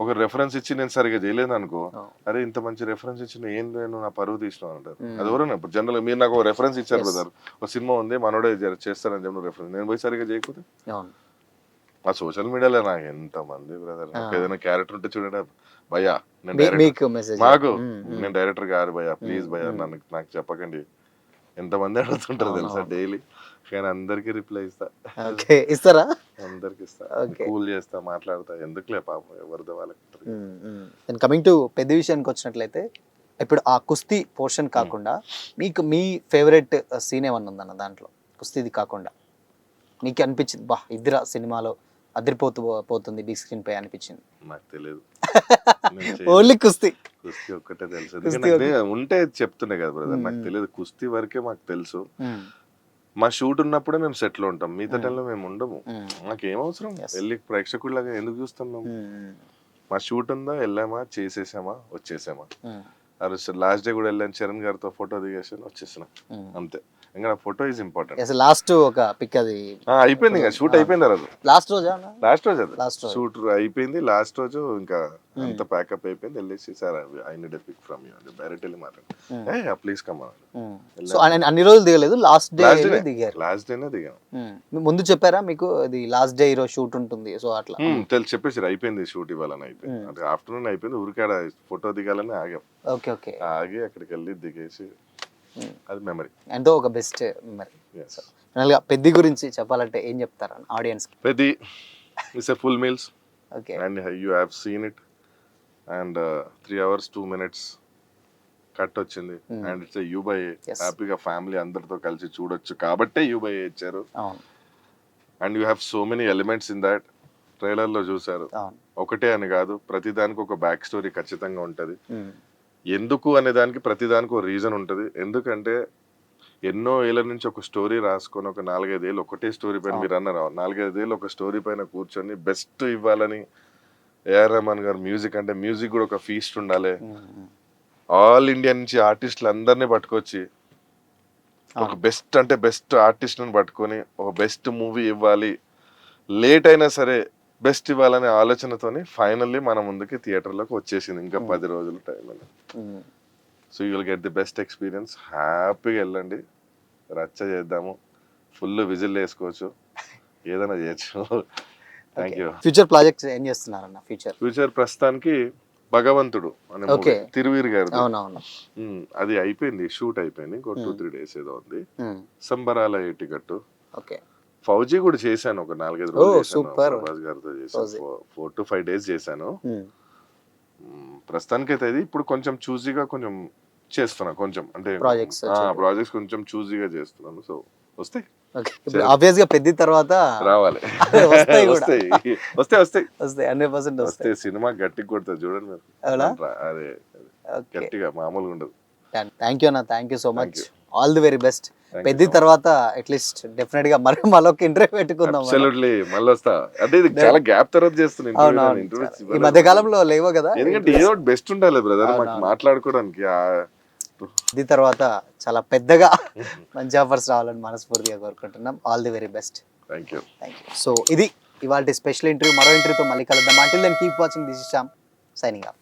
S2: ఒక రెఫరెన్స్ ఇచ్చి నేను సరిగా చేయలేదు అనుకో, అరే ఇంత మంచి రెఫరెన్స్ ఇచ్చిన ఏం నేను నా పరువు తీసినావు అంటారు. అది ఎవరైనా ఇప్పుడు జనరల్ మీరు నాకు రెఫరెన్స్ ఇచ్చారు బ్రదర్, ఒక సినిమా ఉంది మనోడే చేస్తారని చెప్పిన రెఫరెన్స్, నేను పోయి సరిగా చేయకపోతే ఆ సోషల్ మీడియాలో నాకు ఎంత మంది బ్రదర్, ఏదైనా క్యారెక్టర్ ఉంటే చూడండి భయ్యా నేను నేను డైరెక్టర్ గారు భయ్యా ప్లీజ్ భయ్యా నాకు చెప్పకండి, ఎంతమంది అడుగుతుంటారు తెలుసా డైలీ. కానీ అందరికి రిప్లై
S1: ఇస్తారా,
S2: అందరికి ఇస్తా, కూల్ చేస్తా, మాట్లాడతా, ఎందుకులే పాపం ఎవరిదో వాళ్ళకి.
S1: కమింగ్ టు పెద్ద విషయానికి వచ్చినట్లయితే, ఇప్పుడు ఆ కుస్తీ పోర్షన్ కాకుండా మీకు మీ ఫేవరెట్ సీన్ ఏమన్నా ఉందన్న దాంట్లో, కుస్తీది కాకుండా మీకు అనిపించింది బా ఇద్దరు సినిమాలో పోతుంది బిగ్ స్క్రీన్ పై అనిపించింది?
S2: నాకు తెలియదు,
S1: ఓన్లీ కుస్తీ
S2: ఒక్కటే తెలుసు. ఉంటే చెప్తుండే కదా బ్రదర్, నాకు తెలియదు. కుస్తీ వరకే మాకు తెలుసు. మా షూట్ ఉన్నప్పుడే మేము సెట్ లో ఉంటాం, మిగతా టైంలో మేము ఉండము. మాకేం అవసరం వెళ్ళి ప్రేక్షకుడిలాగా ఎందుకు చూస్తాం మేము? మా షూట్ ఉందా, వెళ్ళామా, చేసేసామా, వచ్చేసామా. లాస్ట్ డే కూడా వెళ్ళాను, చరణ్ గారితో ఫోటో దిగేసాను, వచ్చేసాను అంతే. ఇంకా ఫోటో ఈజ్ ఇంపార్టెంట్.
S1: లాస్ట్ ఒక పిక్ అది
S2: అయిపోయింది, ఇంకా షూట్ అయిపోయింది. అది
S1: లాస్ట్ రోజు
S2: అది షూట్ అయిపోయింది. లాస్ట్ రోజు ఇంకా అంత ప్యాకప్ అయిపోయింది. వెళ్ళేసి sir I need a pic from you అంటే డైరెక్ట్ వెళ్ళి మాట్లాడు, ప్లీజ్ కమ్.
S1: అన్ని రోజులు దిగలేదు, లాస్ట్ డే దిగారు.
S2: లాస్ట్ డేనే దిగాం.
S1: ముందు చెప్పారా మీకు ఇది లాస్ట్ డే ఈరోజు షూట్ ఉంటుంది, సో అట్లా
S2: చెప్పేసి అయిపోయింది షూట్ ఇవ్వాలని. అయిపోయింది అంటే ఆఫ్టర్నూన్ అయిపోయింది, ఊరికాడ ఫోటో దిగాలని ఆగాం. ఆగి అక్కడికి వెళ్ళి దిగేసి అది మెమరీ,
S1: ఎంతో ఒక బెస్ట్ మెమరీ. పెద్ది గురించి చెప్పాలంటే ఏం చెప్తారు audience?
S2: Peddi it's a full meals and you have seen it and 3 hours 2 minutes cut వచ్చింది అండ్ ఇట్స్ U/A. హ్యాపీగా ఫ్యామిలీ అందరితో కలిసి చూడొచ్చు కాబట్టే U/A ఇచ్చారు. And you have so many elements in that. Trailer లో చూసారు, ఒకటే అని కాదు, ప్రతి దానికి ఒక బ్యాక్ స్టోరీ ఖచ్చితంగా ఉంటది. ఎందుకు అనే దానికి ప్రతి దానికి ఒక రీజన్ ఉంటుంది. ఎందుకంటే ఎన్నో ఏళ్ళ నుంచి ఒక స్టోరీ రాసుకొని ఒక 4-5 ఏళ్ళు ఒకటే స్టోరీ పైన, మీరు అన్నారు 4-5 ఏళ్ళు ఒక స్టోరీ పైన కూర్చొని బెస్ట్ ఇవ్వాలని A.R. రెహమాన్ గారు మ్యూజిక్ అంటే మ్యూజిక్ కూడా ఒక ఫీస్ట్ ఉండాలి. ఆల్ ఇండియా నుంచి ఆర్టిస్టులు అందరినీ పట్టుకొచ్చి ఒక బెస్ట్ అంటే బెస్ట్ ఆర్టిస్ట్ని పట్టుకొని ఒక బెస్ట్ మూవీ ఇవ్వాలి, లేట్ అయినా సరే బెస్ట్ ఇవ్వాలనే ఆలోచనతోని ఫైనల్లీ మన ముందుకి థియేటర్లోకి వచ్చేసింది. ఇంకా 10 రోజుల టైం అని. So you will get the best experience. హ్యాపీగా వెళ్ళండి, రచ్చ చేద్దాము, ఫుల్ విజిల్ వేసుకోవచ్చు, ఏదైనా చేయొచ్చు. Thank you.
S1: ఫ్యూచర్ ప్రాజెక్ట్స్ ఏం చేస్తున్నారన్న?
S2: ఫ్యూచర్ ప్రస్తుతానికి భగవంతుడు అనే తిరువీర్ గారు, అది అయిపోయింది, షూట్ అయిపోయింది. ఇంకో 2-3 days ఏదో ఉంది. సంబరాల ఏటిగట్టు. ఫౌజీ కూడా చేశాను, ఒక 4-5 రోజులు ప్రభాస్ గారితో చేశాను, 4 to 5 days చేశాను. ప్రస్తుతానికైతే ఇది ఇప్పుడు కొంచెం చూజీగా కొంచెం చేస్తున్నా, కొంచెం అంటే ప్రాజెక్ట్స్ కొంచెం చూజీగా చేస్తున్నాను. సో వస్తాయి,
S1: ఆబ్వియస్ గా పెద్ద తర్వాత
S2: రావాలి, వస్తాయి
S1: 100%
S2: వస్తాయి. సినిమా గట్టిగా కొడుతుంది చూడండి మీరు, అదే గట్టిగా మామూలుగా ఉండదు.
S1: థ్యాంక్ యూ అన్న, thank you so much, all the very best. పెద్ద తర్వాత అట్లీస్ట్ డెఫినెట్ గా మరొక ఇంటర్వ్యూ పెట్టుకుందాం.
S2: అబ్సల్యూట్లీ మళ్ళీ వస్తా, అంటే ఇది చాలా గ్యాప్ తర్వాత చేస్తున్నా.
S1: ఈ మధ్య కాలంలో లేవో కదా,
S2: ఎందుకంటే ఏదో బెస్ట్ ఉండాలి బ్రదర్ మాకు మాట్లాడుకోవడానికి.
S1: ఇది తర్వాత చాలా పెద్దగా మంచి ఆఫర్స్ రావాలని మనస్ఫూర్తిగా కోరుకుంటున్నాం. All the very best.
S2: Thank you.
S1: So ఇది ఇవాళ స్పెషల్ ఇంటర్వ్యూ. మరో ఇంటర్వ్యూతో మళ్ళీ కలుద్దాం. Until then keep watching. This is Shyam signing of.